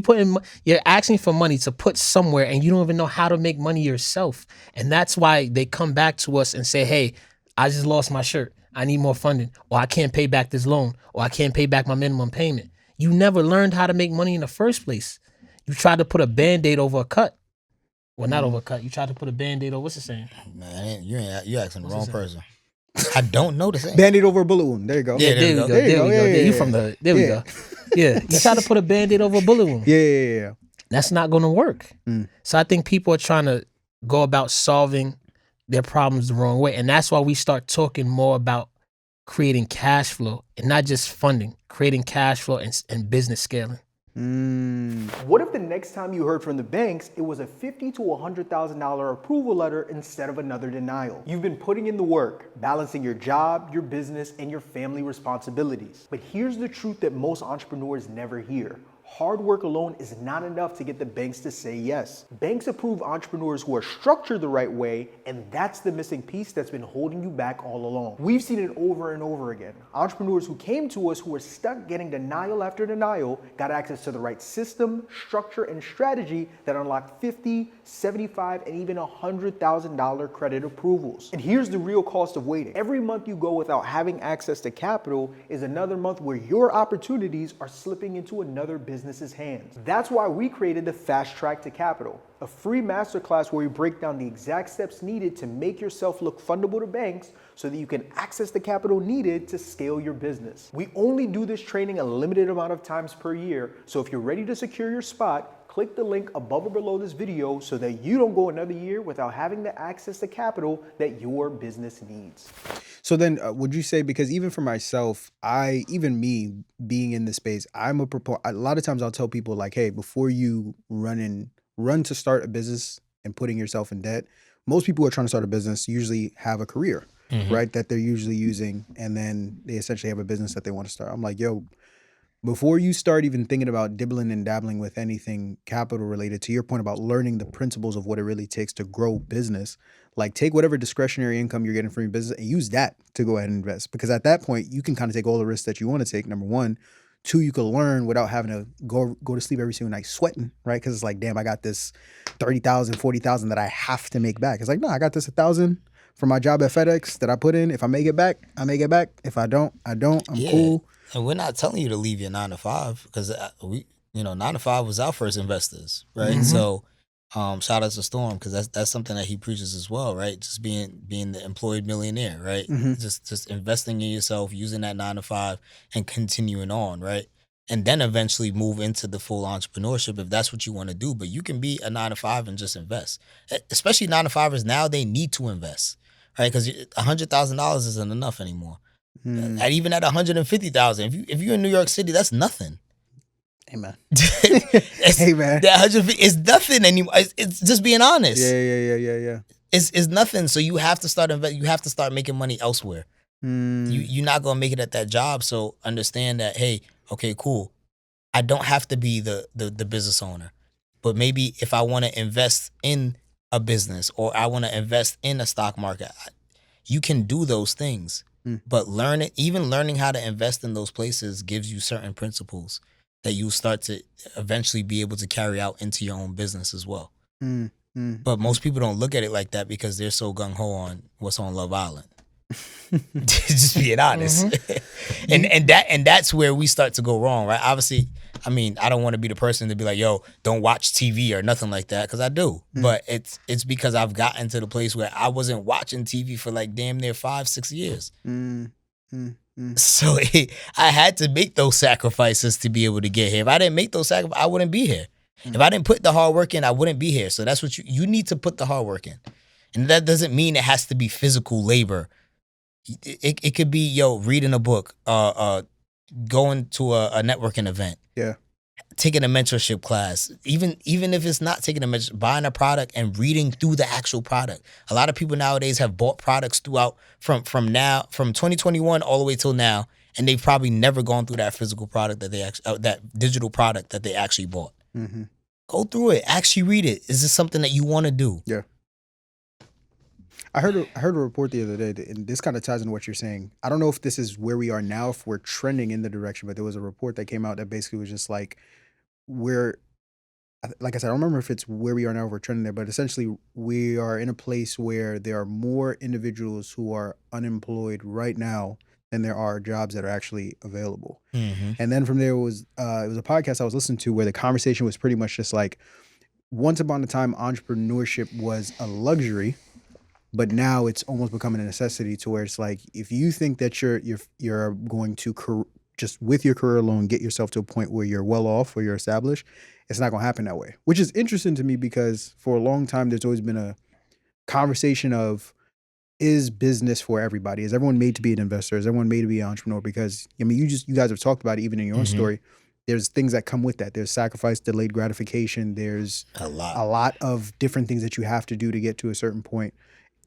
Speaker 1: You're asking for money to put somewhere and you don't even know how to make money yourself. And that's why they come back to us and say, hey, I just lost my shirt. I need more funding, or I can't pay back this loan, or I can't pay back my minimum payment. You never learned how to make money in the first place. You tried to put a Band-Aid over a cut. Well, not over a cut. You tried to put a Band-Aid over, what's it saying?
Speaker 2: Man, you asking the wrong person. I don't know the same.
Speaker 4: Band-Aid over a bullet wound. There you go.
Speaker 2: Yeah,
Speaker 1: There we go.
Speaker 4: There you go. Yeah, yeah,
Speaker 1: You
Speaker 4: yeah.
Speaker 1: from the hood. There we
Speaker 4: Yeah.
Speaker 1: go. Yeah. You try to put a Band-Aid over a bullet wound.
Speaker 4: Yeah.
Speaker 1: That's not going to work. So I think people are trying to go about solving their problems the wrong way. And that's why we start talking more about creating cash flow and not just funding, creating cash flow and business scaling.
Speaker 3: What if the next time you heard from the banks, it was a $50,000 to $100,000 approval letter instead of another denial? You've been putting in the work, balancing your job, your business, and your family responsibilities. But here's the truth that most entrepreneurs never hear. Hard work alone is not enough to get the banks to say yes. Banks approve entrepreneurs who are structured the right way, and that's the missing piece that's been holding you back all along. We've seen it over and over again. Entrepreneurs who came to us who were stuck getting denial after denial got access to the right system, structure, and strategy that unlocked $50,000, $75,000, and even $100,000 credit approvals. And here's the real cost of waiting. Every month you go without having access to capital is another month where your opportunities are slipping into another business's hands. That's why we created the Fast Track to Capital, a free masterclass where we break down the exact steps needed to make yourself look fundable to banks so that you can access the capital needed to scale your business. We only do this training a limited amount of times per year, so if you're ready to secure your spot, click the link above or below this video so that you don't go another year without having the access to capital that your business needs.
Speaker 4: So then would you say, because even for myself, even me being in this space, a lot of times I'll tell people like, hey, before you run to start a business and putting yourself in debt, most people who are trying to start a business usually have a career, right? That they're usually using, and then they essentially have a business that they want to start. I'm like, yo, before you start even thinking about dibbling and dabbling with anything capital related, to your point about learning the principles of what it really takes to grow business, like take whatever discretionary income you're getting from your business and use that to go ahead and invest. Because at that point, you can kind of take all the risks that you want to take, number one. Two, you can learn without having to go to sleep every single night sweating, right? Because it's like, damn, I got this 30,000, 40,000 that I have to make back. It's like, no, I got this 1,000 from my job at FedEx that I put in. If I make it back, I make it back. If I don't, I don't. I'm cool.
Speaker 2: And we're not telling you to leave your 9 to 5 because 9 to 5 was our first investors, right? So, shout out to Storm because that's something that he preaches as well, right? Just being the employed millionaire, right? Just investing in yourself, using that 9 to 5, and continuing on, right? And then eventually move into the full entrepreneurship if that's what you want to do. But you can be a 9 to 5 and just invest. Especially 9 to 5ers now, they need to invest, right? Because $100,000 isn't enough anymore. Even at $150,000, if you're in New York City, that's nothing.
Speaker 4: Amen.
Speaker 2: Amen. That 150 is nothing anymore. It's just being honest.
Speaker 4: Yeah.
Speaker 2: It's nothing. So you have to start You have to start making money elsewhere. You're not gonna make it at that job. So understand that. Hey, okay, cool. I don't have to be the business owner, but maybe if I want to invest in a business or I want to invest in a stock market, you can do those things. But learning how to invest in those places gives you certain principles that you start to eventually be able to carry out into your own business as well. But most people don't look at it like that because they're so gung-ho on what's on Love Island. Just being honest. And that's where we start to go wrong, right? Obviously, I mean, I don't want to be the person to be like, yo, don't watch TV or nothing like that, because I do. But it's because I've gotten to the place where I wasn't watching TV for like damn near 5-6 years. So I had to make those sacrifices to be able to get here. If I didn't make those sacrifices, I wouldn't be here. If I didn't put the hard work in, I wouldn't be here. So that's what you need to put the hard work in. And that doesn't mean it has to be physical labor. It could be, reading a book, going to a networking event.
Speaker 4: Yeah.
Speaker 2: Taking a mentorship class, even if it's not taking a mentorship, buying a product and reading through the actual product. A lot of people nowadays have bought products throughout from 2021 all the way till now, and they've probably never gone through that physical product that digital product that they actually bought. Go through it, actually read it. Is this something that you want to do?
Speaker 4: Yeah. I heard a report the other day, and this kind of ties into what you're saying. I don't know if this is where we are now, if we're trending in the direction, but there was a report that came out that basically was just like, like I said, I don't remember if it's where we are now, if we're trending there, but essentially we are in a place where there are more individuals who are unemployed right now than there are jobs that are actually available. And then from there it was a podcast I was listening to where the conversation was pretty much just like, once upon a time, entrepreneurship was a luxury, but now it's almost becoming a necessity, to where it's like, if you think that you're going to just with your career alone get yourself to a point where you're well off or you're established, it's not going to happen that way. Which is interesting to me because for a long time there's always been a conversation of, is business for everybody? Is everyone made to be an investor? Is everyone made to be an entrepreneur? Because I mean, you guys have talked about it even in your own story. there's things that come with that. There's sacrifice, delayed gratification. There's
Speaker 2: A lot.
Speaker 4: a lot of different things that you have to do to get to a certain point.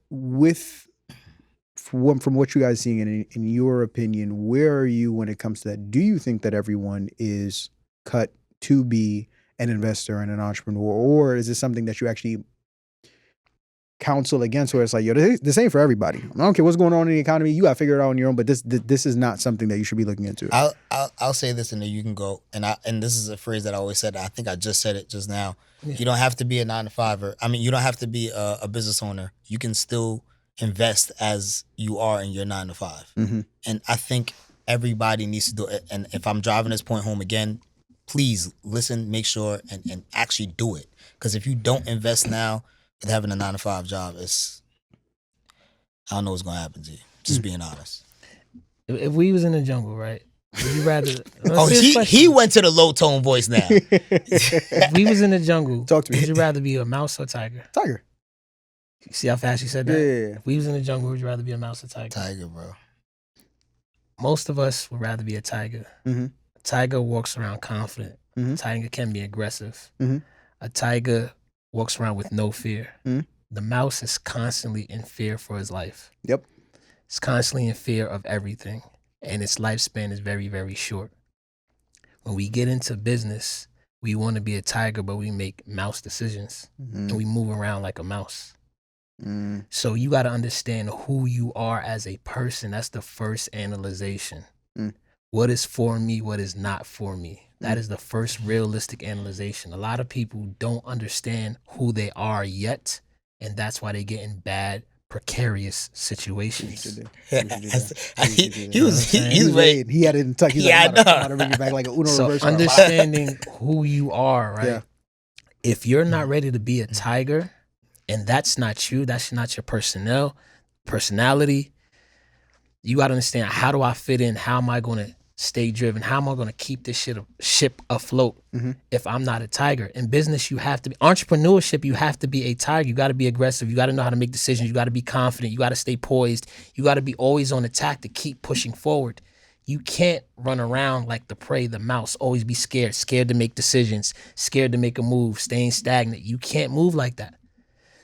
Speaker 4: From what you guys seeing, in your opinion, where are you when it comes to that? Do you think that everyone is cut to be an investor and an entrepreneur, or is this something that you actually counsel against, where it's like, yo, this ain't for everybody? I don't care what's going on in the economy, you got to figure it out on your own, but this is not something that you should be looking into.
Speaker 2: I'll say this, and then you can go. And this is a phrase that I always said. I think I just said it just now. Yeah. You don't have to be a 9-to-5er. I mean, you don't have to be a business owner. You can still invest as you are in your 9-to-5.
Speaker 4: Mm-hmm.
Speaker 2: And I think everybody needs to do it. And if I'm driving this point home again, please listen, make sure, and actually do it. Because if you don't invest now with having a 9-to-5 job, I don't know what's going to happen to you. Just being honest.
Speaker 1: If we was in the jungle, right? Would you rather?
Speaker 2: He went to the low tone voice now.
Speaker 1: If we was in the jungle,
Speaker 4: talk to me.
Speaker 1: Would you rather be a mouse or tiger?
Speaker 4: Tiger.
Speaker 1: You see how fast you said that?
Speaker 4: Yeah.
Speaker 1: If we was in the jungle, would you rather be a mouse or tiger?
Speaker 2: Tiger, bro.
Speaker 1: Most of us would rather be a tiger.
Speaker 4: Mm-hmm.
Speaker 1: A tiger walks around confident.
Speaker 4: Mm-hmm.
Speaker 1: A tiger can be aggressive.
Speaker 4: Mm-hmm.
Speaker 1: A tiger walks around with no fear.
Speaker 4: Mm-hmm.
Speaker 1: The mouse is constantly in fear for his life.
Speaker 4: Yep.
Speaker 1: It's constantly in fear of everything. And its lifespan is very, very short. When we get into business, we want to be a tiger, but we make mouse decisions.
Speaker 4: Mm-hmm.
Speaker 1: And we move around like a mouse.
Speaker 4: Mm-hmm.
Speaker 1: So you got to understand who you are as a person. That's the first analyzation.
Speaker 4: Mm.
Speaker 1: What is for me? What is not for me? That is the first realistic analyzation. A lot of people don't understand who they are yet, and that's why they get in bad, precarious situations.
Speaker 2: He was waiting.
Speaker 4: He had it in tuck. He's
Speaker 2: Yeah,
Speaker 4: like, I'm about to bring it back like a Uno
Speaker 1: So
Speaker 4: reverse.
Speaker 1: understanding who you are, right?
Speaker 4: Yeah.
Speaker 1: If you're not ready to be a tiger, and that's not you, that's not your personality, you got to understand, how do I fit in? How am I going to stay driven? How am I going to keep this ship afloat if I'm not a tiger? In business, you have to be, entrepreneurship, you have to be a tiger. You got to be aggressive. You got to know how to make decisions. You got to be confident. You got to stay poised. You got to be always on attack to keep pushing forward. You can't run around like the prey, the mouse, always be scared to make decisions, scared to make a move, staying stagnant. You can't move like that.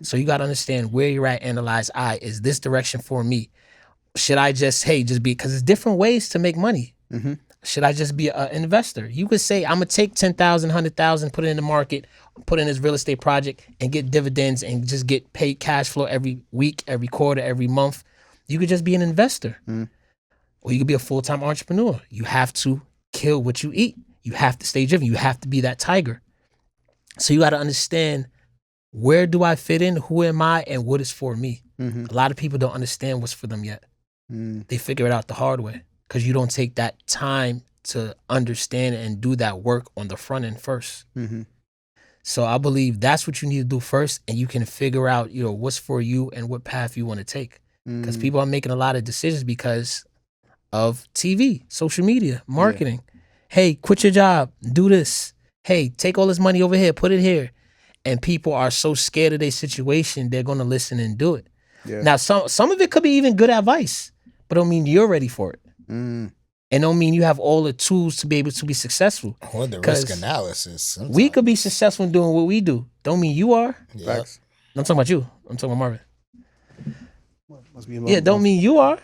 Speaker 1: So you got to understand where you're at, analyze, is this direction for me? Should I just be, because there's different ways to make money.
Speaker 4: Mm-hmm.
Speaker 1: Should I just be an investor? You could say, I'm going to take 10,000, 100,000, put it in the market, put in this real estate project and get dividends and just get paid cash flow every week, every quarter, every month. You could just be an investor.
Speaker 4: Mm-hmm.
Speaker 1: Or you could be a full-time entrepreneur. You have to kill what you eat. You have to stay driven. You have to be that tiger. So you got to understand, where do I fit in? Who am I? And what is for me?
Speaker 4: Mm-hmm.
Speaker 1: A lot of people don't understand what's for them yet.
Speaker 4: Mm-hmm.
Speaker 1: They figure it out the hard way because you don't take that time to understand and do that work on the front end first.
Speaker 4: Mm-hmm.
Speaker 1: So I believe that's what you need to do first, and you can figure out, what's for you and what path you want to take. Because people are making a lot of decisions because of TV, social media, marketing. Yeah. Hey, quit your job, do this. Hey, take all this money over here, put it here. And people are so scared of their situation, they're going to listen and do it. Yeah. Now, some of it could be even good advice, but don't mean you're ready for it. And don't mean you have all the tools to be able to be successsul.
Speaker 2: Or the risk analysis. Sometimes.
Speaker 1: We could be successful in doing what we do. Don't mean you are.
Speaker 2: Yeah.
Speaker 1: I'm talking about you. I'm talking about Marvin.
Speaker 4: Must be
Speaker 1: don't mean you are.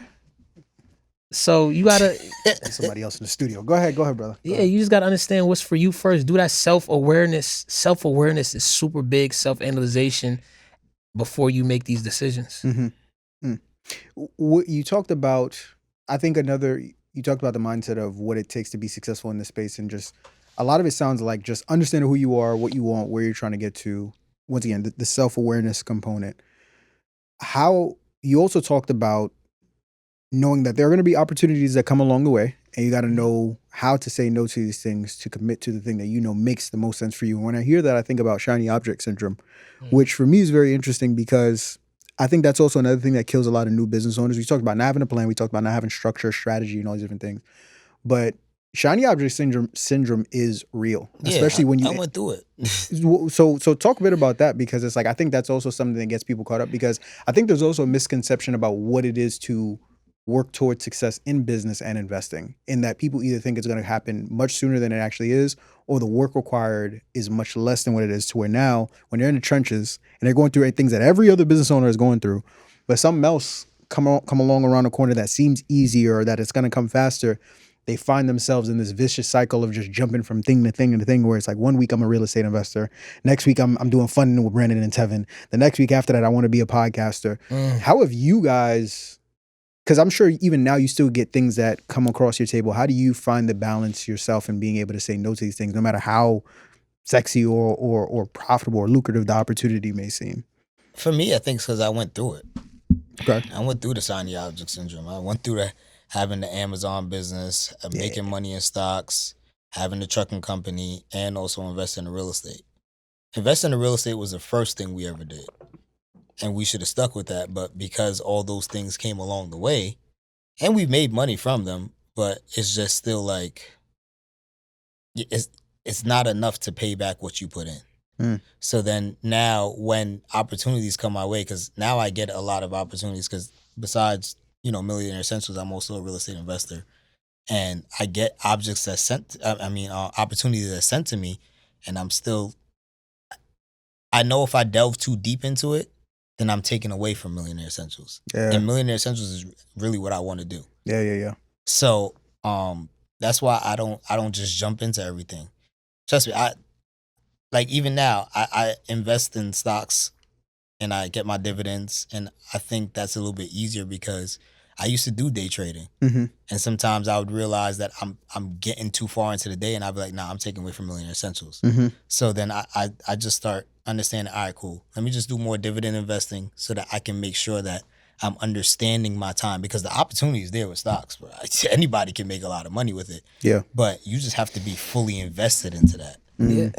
Speaker 1: So you gotta
Speaker 4: somebody else in the studio. Go ahead, brother.
Speaker 1: You just gotta understand what's for you first. Do that self-awareness. Self-awareness is super big. Self-analyzation before you make these decisions.
Speaker 4: Mm-hmm. What you talked about, you talked about the mindset of what it takes to be successful in this space, and just a lot of it sounds like just understanding who you are, what you want, where you're trying to get to. Once again, the self-awareness component. How you also talked about knowing that there are going to be opportunities that come along the way, and you got to know how to say no to these things to commit to the thing that makes the most sense for you. And when I hear that, I think about shiny object syndrome, which for me is very interesting because I think that's also another thing that kills a lot of new business owners. We talked about not having a plan, we talked about not having structure, strategy, and all these different things. But shiny object syndrome is real, especially when you...
Speaker 2: I went through it.
Speaker 4: So talk a bit about that, because it's like, I think that's also something that gets people caught up, because I think there's also a misconception about what it is to work towards success in business and investing, in that people either think it's going to happen much sooner than it actually is, or the work required is much less than what it is, to where now when they're in the trenches and they're going through things that every other business owner is going through, but something else come along around the corner that seems easier or that it's going to come faster, they find themselves in this vicious cycle of just jumping from thing to thing to thing, where it's like 1 week I'm a real estate investor, next week I'm doing funding with Brandon and Tevin, the next week after that I want to be a podcaster. How have you guys, because I'm sure even now you still get things that come across your table, how do you find the balance yourself in being able to say no to these things, no matter how sexy or profitable or lucrative the opportunity may seem?
Speaker 2: For me, I think it's because I went through it.
Speaker 4: Okay.
Speaker 2: I went through the shiny object syndrome. I went through having the Amazon business, making money in stocks, having the trucking company, and also investing in real estate. Investing in real estate was the first thing we ever did. And we should have stuck with that. But because all those things came along the way, and we made money from them, but it's just still like, it's not enough to pay back what you put in. So then now when opportunities come my way, because now I get a lot of opportunities, because besides, Millionaire Essentials, I'm also a real estate investor. And I get objects that opportunities that are sent to me, and I know if I delve too deep into it, then I'm taken away from Millionaire Essentials. Yeah. And Millionaire Essentials is really what I want to do.
Speaker 4: Yeah.
Speaker 2: So that's why I don't just jump into everything. Trust me, even now, I invest in stocks and I get my dividends, and I think that's a little bit easier because I used to do day trading. And sometimes I would realize that I'm getting too far into the day, and I'd be like, nah, I'm taking away from Millionaire Essentials. So then I just start understanding, all right, cool. Let me just do more dividend investing so that I can make sure that I'm understanding my time, because the opportunity is there with stocks. Bro. Anybody can make a lot of money with it.
Speaker 4: Yeah.
Speaker 2: But you just have to be fully invested into that. Yeah,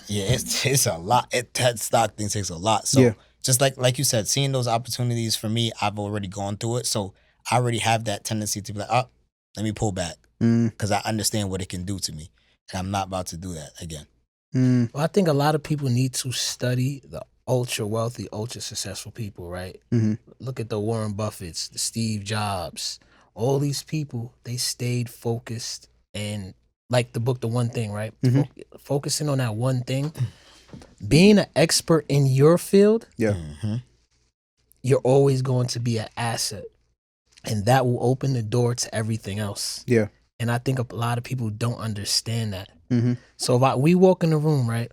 Speaker 2: it's a lot. That stock thing takes a lot. So just like you said, seeing those opportunities, for me, I've already gone through it. So I already have that tendency to be like, oh, let me pull back, because I understand what it can do to me. And I'm not about to do that again.
Speaker 1: Well, I think a lot of people need to study the ultra wealthy, ultra successful people, right? Look at the Warren Buffetts, the Steve Jobs, all these people, they stayed focused, and like the book, The One Thing, right? Focusing on that one thing, being an expert in your field, you're always going to be an asset, and that will open the door to everything else. Yeah. And I think a lot of people don't understand that. So if we walk in the room, right?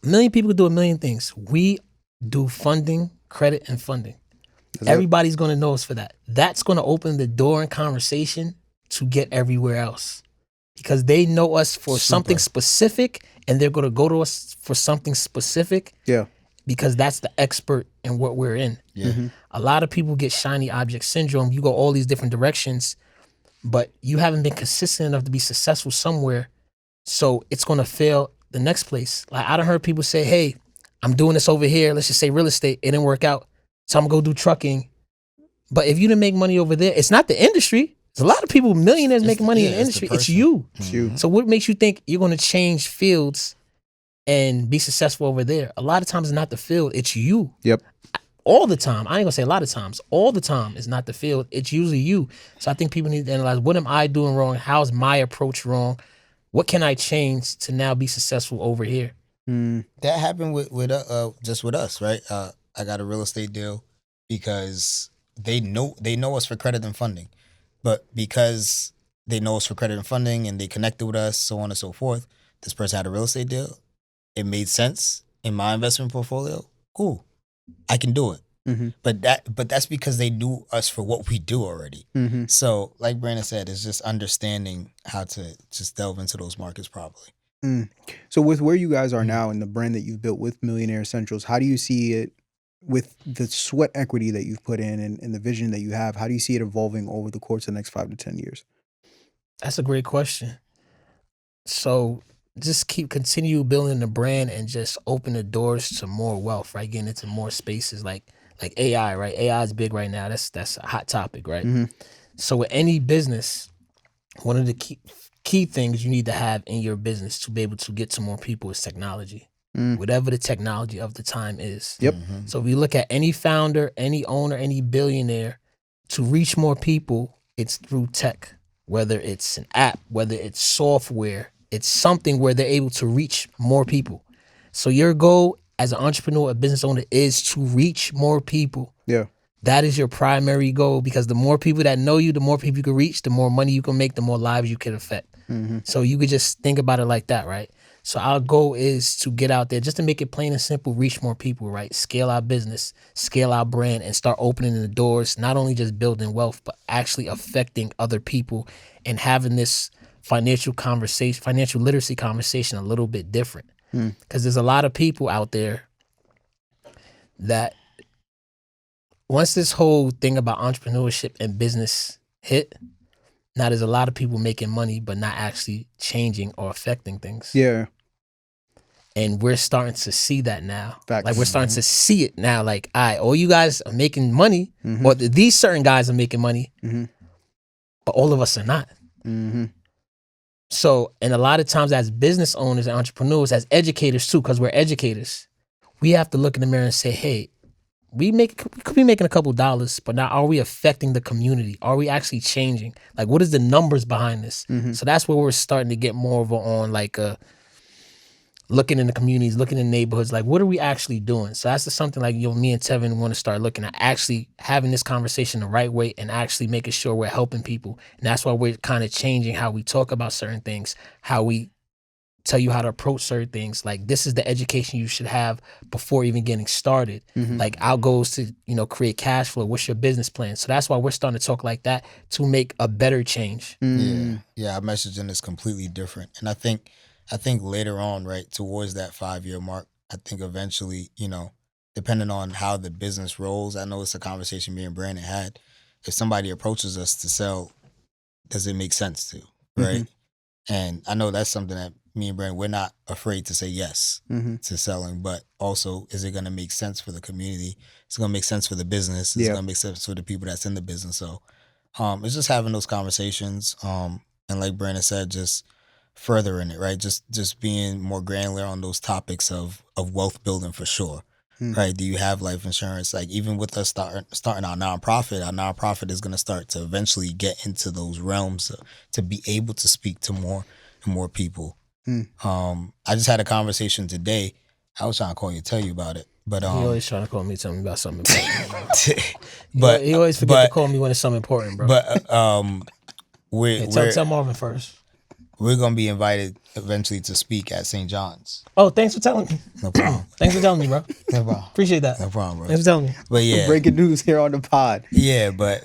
Speaker 1: A million people do a million things. We do funding, credit, and funding. Everybody's going to know us for that. That's going to open the door in conversation to get everywhere else, because they know us for something specific, and they're going to go to us for something specific. Yeah. Because that's the expert in what we're in. Yeah. A lot of people get shiny object syndrome. You go all these different directions, but you haven't been consistent enough to be successful somewhere. So it's going to fail the next place. Like, I done heard people say, hey, I'm doing this over here. Let's just say real estate. It didn't work out. So I'm going to go do trucking. But if you didn't make money over there, it's not the industry. There's a lot of people, millionaires, making money in the industry. It's you. It's you. So what makes you think you're going to change fields and be successful over there? A lot of times it's not the field. It's you. Yep. All the time. I ain't going to say a lot of times. All the time it's not the field. It's usually you. So I think people need to analyze, what am I doing wrong? How's my approach wrong? What can I change to now be successful over here?
Speaker 2: That happened with just with us, right? I got a real estate deal because they know us for credit and funding, but because they know us for credit and funding and they connected with us, so on and so forth, this person had a real estate deal. It made sense in my investment portfolio. Cool, I can do it. But that's because they knew us for what we do already. So like Brandon said, it's just understanding how to just delve into those markets properly.
Speaker 4: So with where you guys are now and the brand that you've built with Millionaire Essentials, how do you see it with the sweat equity that you've put in and the vision that you have? How do you see it evolving over the course of the next 5 to 10 years?
Speaker 1: That's a great question. So just continue building the brand and just open the doors to more wealth, right? Getting into more spaces like AI, right? AI is big right now. That's a hot topic, right? So with any business, one of the key things you need to have in your business to be able to get to more people is technology. Whatever the technology of the time is. Yep. So if you look at any founder, any owner, any billionaire, to reach more people, it's through tech, whether it's an app, whether it's software, it's something where they're able to reach more people. So your goal as an entrepreneur, a business owner, is to reach more people.
Speaker 4: Yeah.
Speaker 1: That is your primary goal, because the more people that know you, the more people you can reach, the more money you can make, the more lives you can affect. So you could just think about it like that, right? So our goal is to get out there, just to make it plain and simple, reach more people, right? Scale our business, scale our brand, and start opening the doors, not only just building wealth, but actually affecting other people and having this financial literacy conversation a little bit different. Because there's a lot of people out there that once this whole thing about entrepreneurship and business hit, now there's a lot of people making money but not actually changing or affecting things.
Speaker 4: Yeah.
Speaker 1: And we're starting to see that now.
Speaker 4: Facts.
Speaker 1: Like we're starting to see it now. Like, all you guys are making money, or these certain guys are making money, but all of us are not. So, and a lot of times as business owners and entrepreneurs, as educators too, because we're educators, we have to look in the mirror and say, hey, we could be making a couple dollars, but now are we affecting the community? Are we actually changing? Like, what is the numbers behind this? So that's where we're starting to get more of on like looking in the communities, looking in neighborhoods, like what are we actually doing? So that's something like me and Tevin want to start looking at, actually having this conversation the right way and actually making sure we're helping people. And that's why we're kind of changing how we talk about certain things, how we tell you how to approach certain things. Like, this is the education you should have before even getting started. Like, our goal is to, create cash flow. What's your business plan? So that's why we're starting to talk like that, to make a better change.
Speaker 2: Yeah, our messaging is completely different. And I think later on, right, towards that 5-year mark, I think eventually, depending on how the business rolls, I know it's a conversation me and Brandon had. If somebody approaches us to sell, does it make sense to, right? And I know that's something that me and Brandon, we're not afraid to say yes to selling, but also, is it going to make sense for the community? It's going to make sense for the business. It's going to make sense for the people that's in the business. So it's just having those conversations. And like Brandon said, just furthering it, right? Just being more granular on those topics of wealth building for sure. Right? Do you have life insurance? Like, even with us starting our nonprofit is going to start to eventually get into those realms to be able to speak to more and more people. I just had a conversation today. I was trying to call you, tell you about it, but
Speaker 1: He always trying to call me, tell me about something important.
Speaker 2: but
Speaker 1: he always forget to call me when it's something important, bro.
Speaker 2: But
Speaker 1: tell Marvin first.
Speaker 2: We're gonna be invited eventually to speak at St. John's.
Speaker 1: Oh, thanks for telling me.
Speaker 2: No problem.
Speaker 1: Thanks for telling me, bro.
Speaker 2: No problem.
Speaker 1: Appreciate that.
Speaker 2: No problem, bro.
Speaker 1: Thanks for telling me.
Speaker 2: But yeah,
Speaker 4: Breaking news here on the pod.
Speaker 2: yeah, but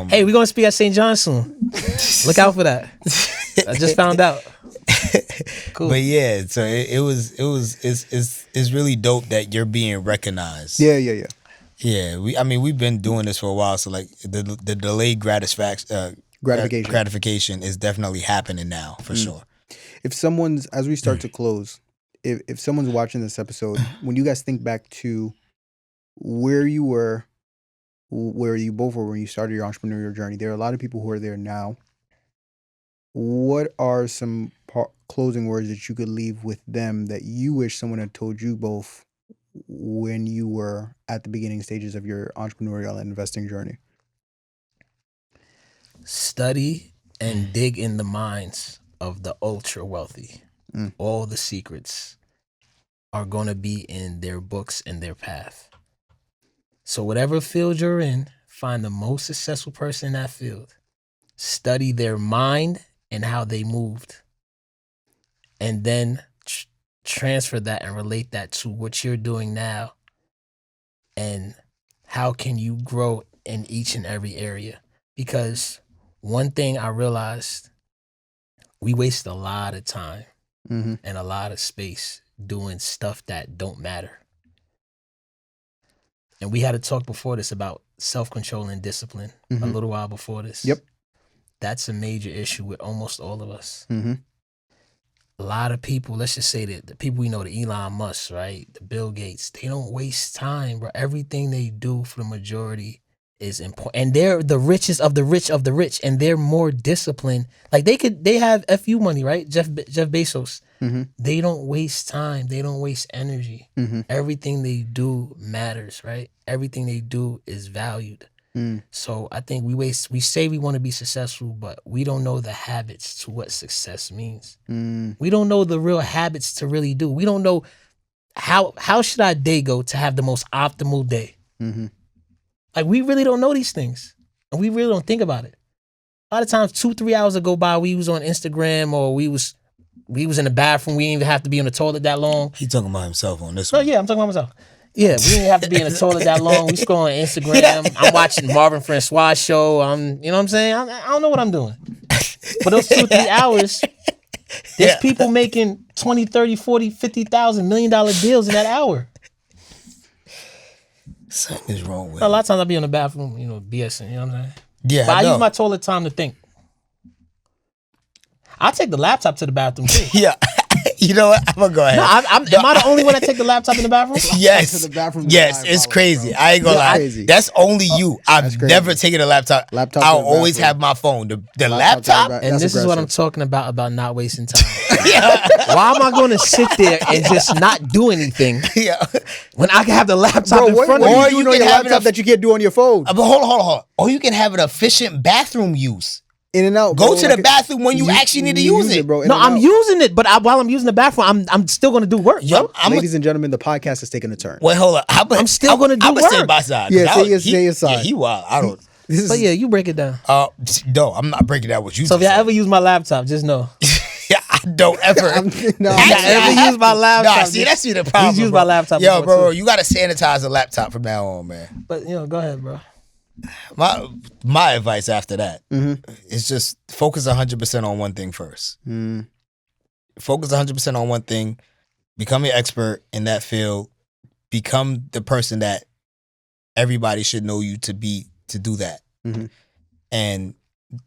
Speaker 1: Hey, we're gonna speak at St. John's soon. Look out for that. I just found out. Cool.
Speaker 2: But yeah, so it's really dope that you're being recognized.
Speaker 4: Yeah.
Speaker 2: Yeah, we've been doing this for a while, so like the delayed gratification is definitely happening now for sure.
Speaker 4: If someone's, as we start to close, if someone's watching this episode, when you guys think back to where you were, where you both were when you started your entrepreneurial journey, there are a lot of people who are there now. What are some closing words that you could leave with them that you wish someone had told you both when you were at the beginning stages of your entrepreneurial and investing journey?
Speaker 1: Study and dig in the minds of the ultra wealthy. All the secrets are going to be in their books and their path. So whatever field you're in, find the most successful person in that field. Study their mind and how they moved. And then transfer that and relate that to what you're doing now. And how can you grow in each and every area? Because one thing I realized, we waste a lot of time and a lot of space doing stuff that don't matter. And we had a talk before this about self-control and discipline a little while before this.
Speaker 4: Yep.
Speaker 1: That's a major issue with almost all of us. A lot of people, let's just say that the people we know, the Elon Musk, right? The Bill Gates, they don't waste time, bro. Everything they do for the majority is important. And they're the richest of the rich of the rich, and they're more disciplined. Like they have FU money, right? Jeff Bezos. They don't waste time. They don't waste energy. Everything they do matters, right? Everything they do is valued. So I think we say we want to be successful, but we don't know the habits to what success means. We don't know the real habits to really do. We don't know how should our day go to have the most optimal day. Like, we really don't know these things, and we really don't think about it. A lot of times, 2-3 hours would go by, we was on Instagram, or we was in the bathroom. We didn't even have to be on the toilet that long.
Speaker 2: He talking about himself on this
Speaker 1: No,
Speaker 2: one.
Speaker 1: yeah, I'm talking about myself. Yeah, we didn't have to be in the toilet that long. We scroll on Instagram. I'm watching Marvin Francois show. You know what I'm saying? I don't know what I'm doing. But those 2-3 hours, there's people making 20, 30, 40, 50,000 $1 million deals in that hour.
Speaker 2: Something is wrong with
Speaker 1: A lot of times I'll be in the bathroom, BSing, you know what I'm saying?
Speaker 2: Yeah,
Speaker 1: But I
Speaker 2: know.
Speaker 1: use my toilet time to think. I take the laptop to the bathroom too.
Speaker 2: Yeah. You know what? I'm gonna go ahead.
Speaker 1: No, am I the only one that take the laptop in the bathroom?
Speaker 2: Yes.
Speaker 4: To the bathroom
Speaker 2: Yes,
Speaker 4: is
Speaker 2: it's
Speaker 4: diabolical,
Speaker 2: crazy.
Speaker 4: bro.
Speaker 2: I ain't gonna lie.
Speaker 4: Crazy.
Speaker 2: That's only you. I've
Speaker 4: crazy.
Speaker 2: never taken a laptop.
Speaker 4: Laptop
Speaker 2: I'll
Speaker 4: to the
Speaker 2: always
Speaker 4: bathroom.
Speaker 2: have my phone. The
Speaker 4: Laptop to the
Speaker 2: laptop?
Speaker 4: bathroom.
Speaker 1: And
Speaker 4: That's
Speaker 1: this is what I'm
Speaker 4: aggressive.
Speaker 1: talking about not wasting time. Why am I going to sit there and just not do anything
Speaker 2: Yeah.
Speaker 1: when I can have the laptop
Speaker 4: Bro,
Speaker 1: in
Speaker 4: what
Speaker 1: front
Speaker 4: are
Speaker 1: of
Speaker 2: Or
Speaker 1: me?
Speaker 4: you doing
Speaker 2: you
Speaker 4: on
Speaker 2: can
Speaker 4: your
Speaker 2: have it
Speaker 4: laptop
Speaker 2: a-
Speaker 4: that you can't do on your phone?
Speaker 2: But hold on. Or you can have an efficient bathroom use.
Speaker 4: In and out.
Speaker 2: Go
Speaker 4: bro.
Speaker 2: to
Speaker 4: Like
Speaker 2: the bathroom when you actually need to use it.
Speaker 4: bro. In
Speaker 1: No,
Speaker 4: and
Speaker 1: I'm
Speaker 4: out.
Speaker 1: using it, but while I'm using the bathroom, I'm still going to do work, bro.
Speaker 4: Ladies and gentlemen, the podcast is taking a turn.
Speaker 2: Wait, hold up.
Speaker 1: I'm still gonna do
Speaker 2: I'm gonna say
Speaker 1: work.
Speaker 2: my side.
Speaker 4: Yeah,
Speaker 2: 'cause
Speaker 4: say your side.
Speaker 2: Yeah, he wild. I don't.
Speaker 4: This is
Speaker 1: But yeah, you break it down.
Speaker 2: No, I'm not breaking down what you
Speaker 1: So if
Speaker 2: just
Speaker 1: y'all
Speaker 2: said.
Speaker 1: ever use my laptop, just know.
Speaker 2: Yeah, I don't ever.
Speaker 4: no,
Speaker 2: Actually,
Speaker 1: ever
Speaker 2: I have
Speaker 1: use my
Speaker 2: to.
Speaker 1: laptop,
Speaker 2: Nah, see, that's the problem.
Speaker 1: used
Speaker 2: bro.
Speaker 1: my laptop
Speaker 2: Yo,
Speaker 1: before,
Speaker 2: bro,
Speaker 1: too.
Speaker 2: you gotta sanitize the laptop from now on, man.
Speaker 1: But go ahead, bro.
Speaker 2: My advice after that is just focus 100% on one thing first. Focus 100% on one thing. Become an expert in that field. Become the person that everybody should know you to be to do that. And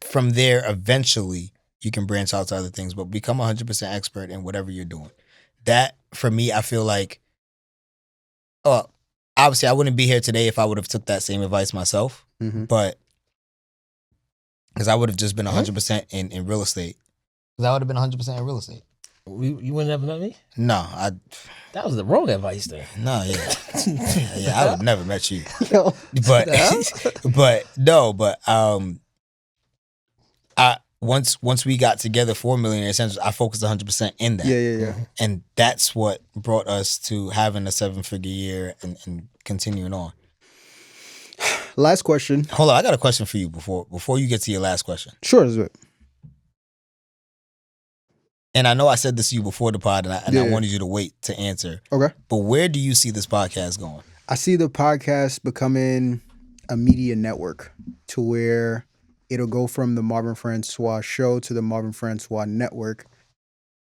Speaker 2: from there, eventually, you can branch out to other things. But become 100% expert in whatever you're doing. That, for me, I feel like, obviously, I wouldn't be here today if I would have took that same advice myself. But because I would have just been 100% in real estate. Because I would have been 100% in real estate.
Speaker 1: You wouldn't have met me?
Speaker 2: No,
Speaker 1: That was the wrong advice there.
Speaker 2: no, yeah, I would have never met you.
Speaker 4: Yo.
Speaker 2: But I once we got together for Millionaire Essentials, I focused 100% in that.
Speaker 4: Yeah.
Speaker 2: And that's what brought us to having a 7-figure year and continuing on.
Speaker 4: Last question.
Speaker 2: Hold on, I got a question for you before you get to your last question.
Speaker 4: Sure, let's do it.
Speaker 2: And I know I said this to you before the pod, and I
Speaker 4: Yeah.
Speaker 2: wanted you to wait to answer.
Speaker 4: Okay.
Speaker 2: But where do you see this podcast going?
Speaker 4: I see the podcast becoming a media network to where it'll go from the Marvin Francois show to the Marvin Francois network,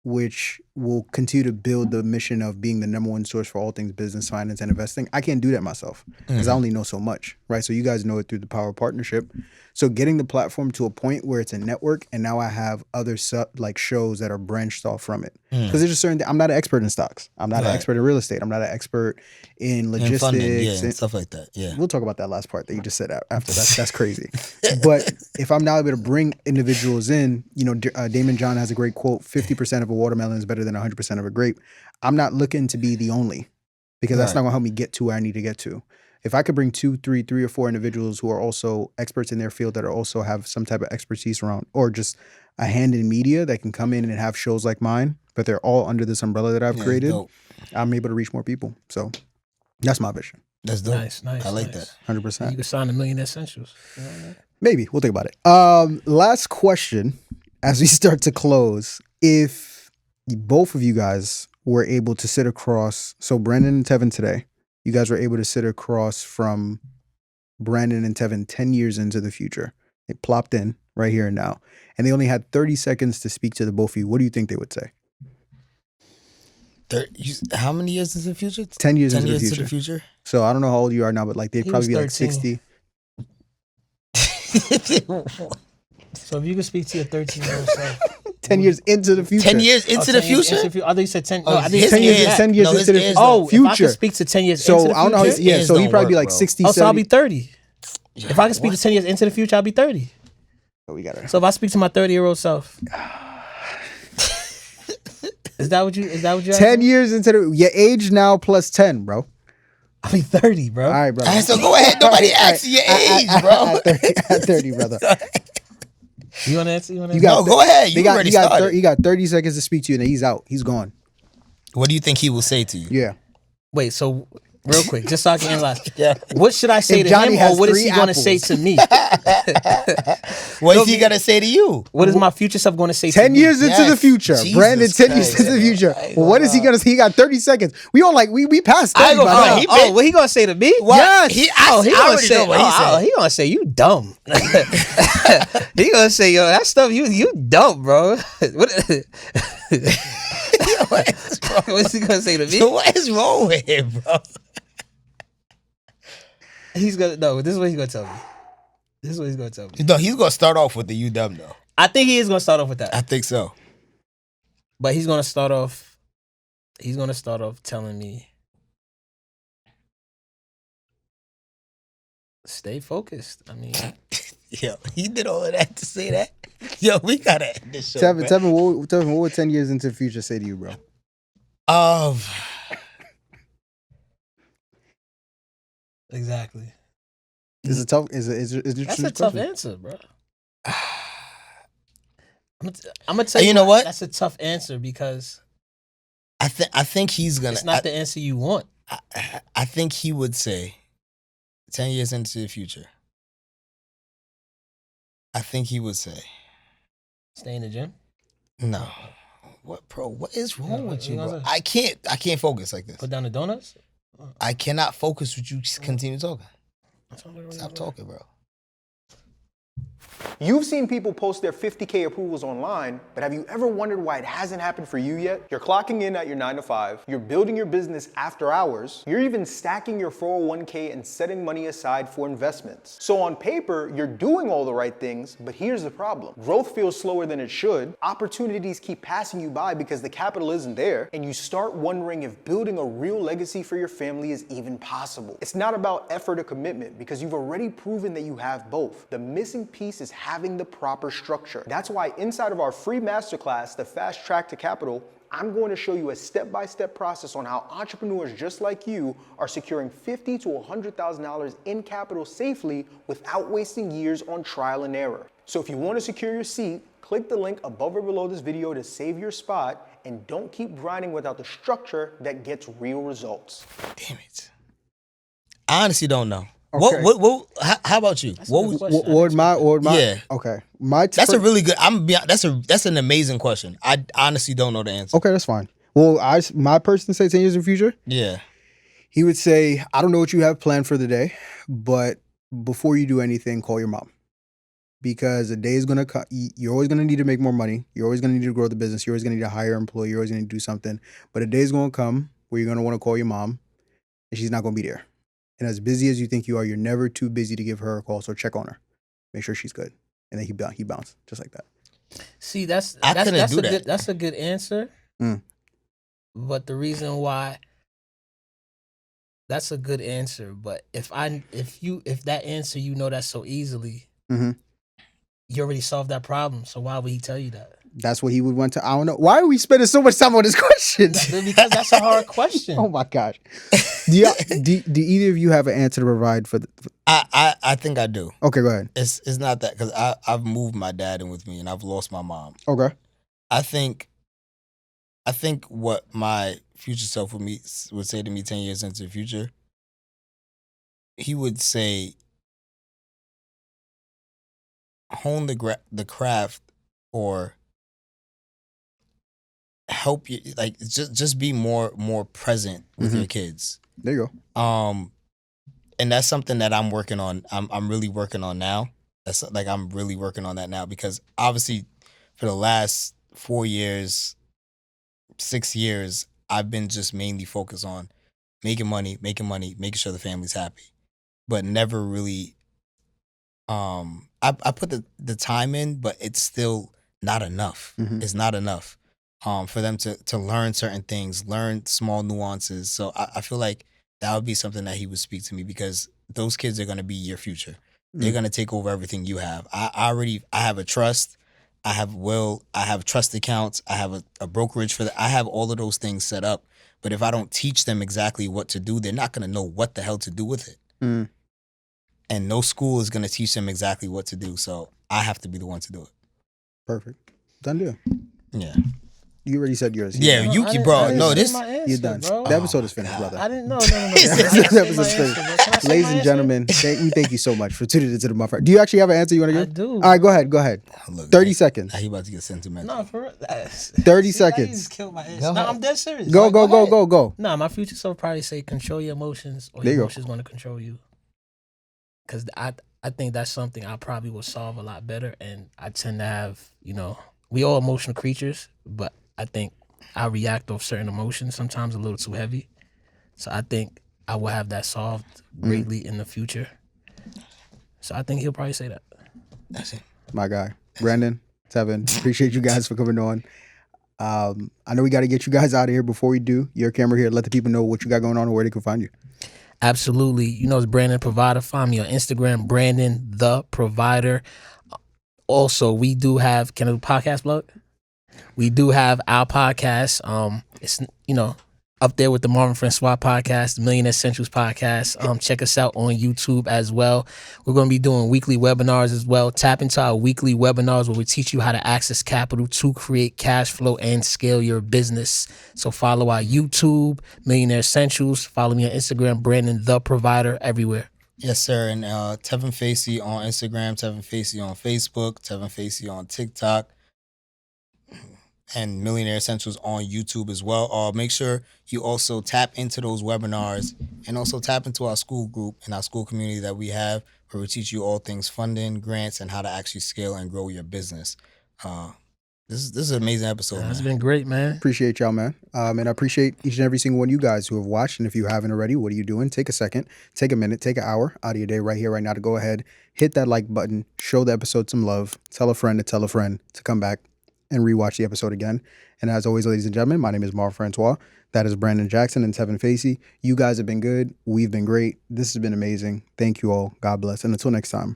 Speaker 4: which will continue to build the mission of being the #1 source for all things business, finance, and investing. I can't do that myself because I only know so much, right? So you guys know it through the power of partnership. So getting the platform to a point where it's a network, and now I have other shows that are branched off from it. Because there's just certain. I'm not an expert in stocks. I'm not an expert in real estate. I'm not an expert in logistics.
Speaker 2: And funding, and stuff like that. Yeah.
Speaker 4: We'll talk about that last part that you just said after. That's crazy. But if I'm now able to bring individuals in, Damon John has a great quote: 50% of a watermelon is better than 100% of a grape. I'm not looking to be the only, because that's not going to help me get to where I need to get to. If I could bring 2, 3 or 4 individuals who are also experts in their field that are also have some type of expertise around, or just a hand in media that can come in and have shows like mine, but they're all under this umbrella that I've created,
Speaker 2: dope.
Speaker 4: I'm able to reach more people. So that's my vision.
Speaker 2: That's dope.
Speaker 1: Nice.
Speaker 2: I like
Speaker 1: nice.
Speaker 2: that.
Speaker 4: 100%.
Speaker 1: You can sign the Millionaire Essentials. You know what I mean?
Speaker 4: Maybe. We'll think about it. Last question as we start to close. If both of you guys were able to sit across, so Brandon and Tevin today, you guys were able to sit across from Brandon and Tevin 10 years into the future. They plopped in right here and now. And they only had 30 seconds to speak to the both of you. What do you think they would say?
Speaker 2: How many years into the future?
Speaker 4: 10 years
Speaker 2: 10
Speaker 4: into
Speaker 2: years
Speaker 4: the
Speaker 2: into
Speaker 4: future.
Speaker 2: the future?
Speaker 4: So I don't know how old you are now, but they'd
Speaker 1: He
Speaker 4: probably
Speaker 1: was
Speaker 4: be like
Speaker 1: 13.
Speaker 4: 60.
Speaker 1: So if you could speak to your 13-year-old self.
Speaker 4: 10 years into the future.
Speaker 2: 10 years into the future?
Speaker 1: I thought you said 10. No, I
Speaker 2: his
Speaker 1: think
Speaker 4: 10 years,
Speaker 2: ears.
Speaker 4: 10 years
Speaker 2: No, his
Speaker 4: into the
Speaker 2: ears
Speaker 1: Oh,
Speaker 4: future.
Speaker 1: if I could speak to 10 years
Speaker 4: So
Speaker 1: into the
Speaker 4: I don't know how
Speaker 1: future.
Speaker 4: he's, yeah,
Speaker 2: Ears
Speaker 4: so he'd
Speaker 2: don't
Speaker 4: probably be
Speaker 2: work,
Speaker 4: like
Speaker 2: bro.
Speaker 4: 60,
Speaker 1: Oh, so I'll be
Speaker 4: 70.
Speaker 1: 30. If I could speak to 10 years into the future, I'll be 30.
Speaker 4: Oh, we got it.
Speaker 1: So if I speak to my 30-year-old self. Is that what you
Speaker 4: 10 years into your age now plus 10, bro.
Speaker 1: I'll be 30, bro.
Speaker 4: All right, brother.
Speaker 2: All right, so go ahead. Nobody asked your age, bro.
Speaker 4: At 30, brother.
Speaker 1: You want to answer?
Speaker 2: No, go ahead. You already started.
Speaker 4: He got 30 seconds to speak to you, and then he's out. He's gone.
Speaker 2: What do you think he will say to you?
Speaker 4: Yeah.
Speaker 1: Wait, so real quick, just so I can analyze.
Speaker 2: Yeah.
Speaker 1: What should I say
Speaker 4: If
Speaker 1: to
Speaker 4: Johnny
Speaker 1: him,
Speaker 4: has
Speaker 1: or what is
Speaker 4: 3
Speaker 1: he going to say
Speaker 4: apples.
Speaker 1: to me?
Speaker 2: What is he gonna say to you?
Speaker 1: What is my future self going to say to
Speaker 4: 10
Speaker 1: me?
Speaker 4: years into the
Speaker 2: Yes.
Speaker 4: future.
Speaker 2: Jesus
Speaker 4: Brandon, 10 years
Speaker 2: Christ,
Speaker 4: into the future. Well, what is he going to say? He got 30 seconds. We all we passed 30
Speaker 1: I go,
Speaker 4: by now.
Speaker 1: what he going to say to me?
Speaker 2: What?
Speaker 4: Yes.
Speaker 2: He,
Speaker 1: Oh, he
Speaker 2: I
Speaker 1: gonna
Speaker 2: already
Speaker 1: say,
Speaker 2: know what he said.
Speaker 1: he gonna say you dumb. He gonna say, yo, that stuff you dumb, bro. What's he gonna say to me?
Speaker 2: What is wrong with him, bro?
Speaker 1: He's gonna this is what he's gonna tell me. This is what he's gonna tell me.
Speaker 2: No, he's gonna start off with the you dumb though.
Speaker 1: I think he is gonna start off with that,
Speaker 2: I think so.
Speaker 1: but he's gonna start off. He's gonna start off telling me, stay focused. I mean,
Speaker 2: Yo, he did all of that to say that. Yo, we gotta end this show.
Speaker 4: Tevin, what would 10 years into the future say to you, bro?
Speaker 1: exactly.
Speaker 4: Is it tough? Is it
Speaker 1: That's
Speaker 4: true
Speaker 1: a tough
Speaker 4: question?
Speaker 1: answer, bro. I'm gonna tell you.
Speaker 2: You know what?
Speaker 1: That's a tough answer because
Speaker 2: I think he's gonna.
Speaker 1: it's not the answer you want.
Speaker 2: I think he would say, 10 years into the future. I think he would say,
Speaker 1: Stay in the gym.
Speaker 2: no. What, bro? What is wrong
Speaker 1: Yeah,
Speaker 2: with
Speaker 1: you
Speaker 2: you, bro?
Speaker 1: gonna
Speaker 2: I can't focus like this.
Speaker 1: Put down the donuts.
Speaker 2: I cannot focus with you. Just continue talking. Stop talking, bro.
Speaker 3: You've seen people post their 50K approvals online, but have you ever wondered why it hasn't happened for you yet? You're clocking in at your 9 to 5, you're building your business after hours, you're even stacking your 401k and setting money aside for investments. So on paper, you're doing all the right things, but here's the problem. Growth feels slower than it should, opportunities keep passing you by because the capital isn't there, and you start wondering if building a real legacy for your family is even possible. It's not about effort or commitment because you've already proven that you have both. The missing piece is having the proper structure. That's why inside of our free masterclass, the Fast Track to Capital, I'm going to show you a step-by-step process on how entrepreneurs just like you are securing $50,000 to $100,000 in capital safely without wasting years on trial and error. So if you want to secure your seat, click the link above or below this video to save your spot, and don't keep grinding without the structure that gets real results.
Speaker 2: Damn it. I honestly don't know.
Speaker 4: Okay.
Speaker 2: How about you? What would,
Speaker 4: Or my
Speaker 2: Yeah.
Speaker 4: Okay.
Speaker 2: that's a really good. That's an amazing question. I honestly don't know the answer.
Speaker 4: Okay, that's fine. Well, my person say 10 years in the future,
Speaker 2: Yeah.
Speaker 4: he would say, I don't know what you have planned for the day, but before you do anything, call your mom. Because the day is going to come. You're always going to need to make more money. You're always going to need to grow the business. You're always going to need to hire an employee. You're always going to do something. But a day is going to come where you're going to want to call your mom, and she's not going to be there. And as busy as you think you are, you're never too busy to give her a call. So check on her. Make sure she's good. And then he bounced just like that.
Speaker 1: See, that's
Speaker 2: I couldn't
Speaker 1: that's
Speaker 2: do
Speaker 1: a
Speaker 2: that.
Speaker 1: good that's a good answer.
Speaker 4: Mm.
Speaker 1: But the reason why that's a good answer, but if that answer you know that so easily,
Speaker 4: Mhm.
Speaker 2: you
Speaker 1: already solved that problem. So why would he tell you that?
Speaker 4: That's what he would want to. I don't know. Why are we spending so much time on this question?
Speaker 1: Because that's a hard question.
Speaker 4: Oh my gosh. Do either of you have an answer to provide for?
Speaker 2: I think I do.
Speaker 4: Okay, go ahead.
Speaker 2: It's not that because I've moved my dad in with me and I've lost my mom.
Speaker 4: Okay.
Speaker 2: I think what my future self would say to me 10 years into the future, he would say, hone the craft or help you, like just be more present with your kids.
Speaker 4: There you go.
Speaker 2: And that's something that I'm working on. I'm really working on now. I'm really working on that now because obviously for the last 4 years, 6 years, I've been just mainly focused on making money, making sure the family's happy, but never really. I put the time in, but it's still not enough.
Speaker 4: Mhm.
Speaker 2: It's not enough for them to learn certain things, learn small nuances. So I feel like that would be something that he would speak to me because those kids are going to be your future. They're going to take over everything you have. I have a trust. I have trust accounts. I have a brokerage for that. I have all of those things set up, But if I don't teach them exactly what to do, they're not going to know what the hell to do with it.
Speaker 4: Mm.
Speaker 2: And no school is going to teach them exactly what to do. So I have to be the one to do it.
Speaker 4: Perfect. Done deal.
Speaker 2: Yeah.
Speaker 4: You already said yours.
Speaker 2: Yeah,
Speaker 1: No,
Speaker 2: you
Speaker 1: I didn't-
Speaker 2: bro.
Speaker 1: I didn't
Speaker 2: No,
Speaker 1: say
Speaker 2: this.
Speaker 1: my answer,
Speaker 4: You're done.
Speaker 1: bro.
Speaker 4: The episode is finished, brother.
Speaker 1: I didn't know.
Speaker 4: The episode's finished. Ladies and gentlemen, we thank you so much for tuning into the Muffin. Do you actually have an answer you want to
Speaker 1: I
Speaker 4: give?
Speaker 1: do.
Speaker 4: All right, go ahead.
Speaker 2: Look,
Speaker 4: 30
Speaker 2: man,
Speaker 4: seconds.
Speaker 2: He about to get sentimental.
Speaker 1: No, for real.
Speaker 4: 30 seconds.
Speaker 1: Killed my answer.
Speaker 2: Go
Speaker 1: No,
Speaker 2: ahead.
Speaker 1: I'm dead serious.
Speaker 4: Go,
Speaker 1: Like,
Speaker 4: go, go,
Speaker 1: ahead.
Speaker 4: go, go.
Speaker 1: Nah, my future self probably say control your emotions, or
Speaker 4: There you
Speaker 1: your
Speaker 4: go.
Speaker 1: emotions want to control you. Because I think that's something I probably will solve a lot better. And I tend to have, we all emotional creatures, but I think I react off certain emotions sometimes a little too heavy. So I think I will have that solved greatly in the future. So I think he'll probably say that.
Speaker 2: That's it.
Speaker 4: My guy. Brandon, Tevin, appreciate you guys for coming on. I know we got to get you guys out of here. Before we do, your camera here, let the people know what you got going on and where they can find you.
Speaker 1: Absolutely. It's Brandon Provider. Find me on Instagram, Brandon the Provider. Also, we do have, can I do podcast blog? We do have our podcast. It's up there with the Marvin Francois podcast, the Millionaire Essentials podcast. Check us out on YouTube as well. We're going to be doing weekly webinars as well. Tap into our weekly webinars where we teach you how to access capital to create cash flow and scale your business. So follow our YouTube, Millionaire Essentials. Follow me on Instagram, Brandon the Provider, everywhere.
Speaker 2: Yes, sir. And Tevin Facey on Instagram, Tevin Facey on Facebook, Tevin Facey on TikTok, and Millionaire Essentials on YouTube as well. Make sure you also tap into those webinars and also tap into our school group and our school community that we have, where we teach you all things funding, grants, and how to actually scale and grow your business. This is an amazing episode,
Speaker 1: It's
Speaker 2: man.
Speaker 1: been great, man.
Speaker 4: Appreciate y'all, man. And I appreciate each and every single one of you guys who have watched. And if you haven't already, what are you doing? Take a second, take a minute, take an hour out of your day right here, right now to go ahead, hit that like button, show the episode some love, tell a friend to come back and rewatch the episode again. And as always, ladies and gentlemen, my name is Marv Francois. That is Brandon Jackson and Tevin Facey. You guys have been good. We've been great. This has been amazing. Thank you all. God bless. And until next time.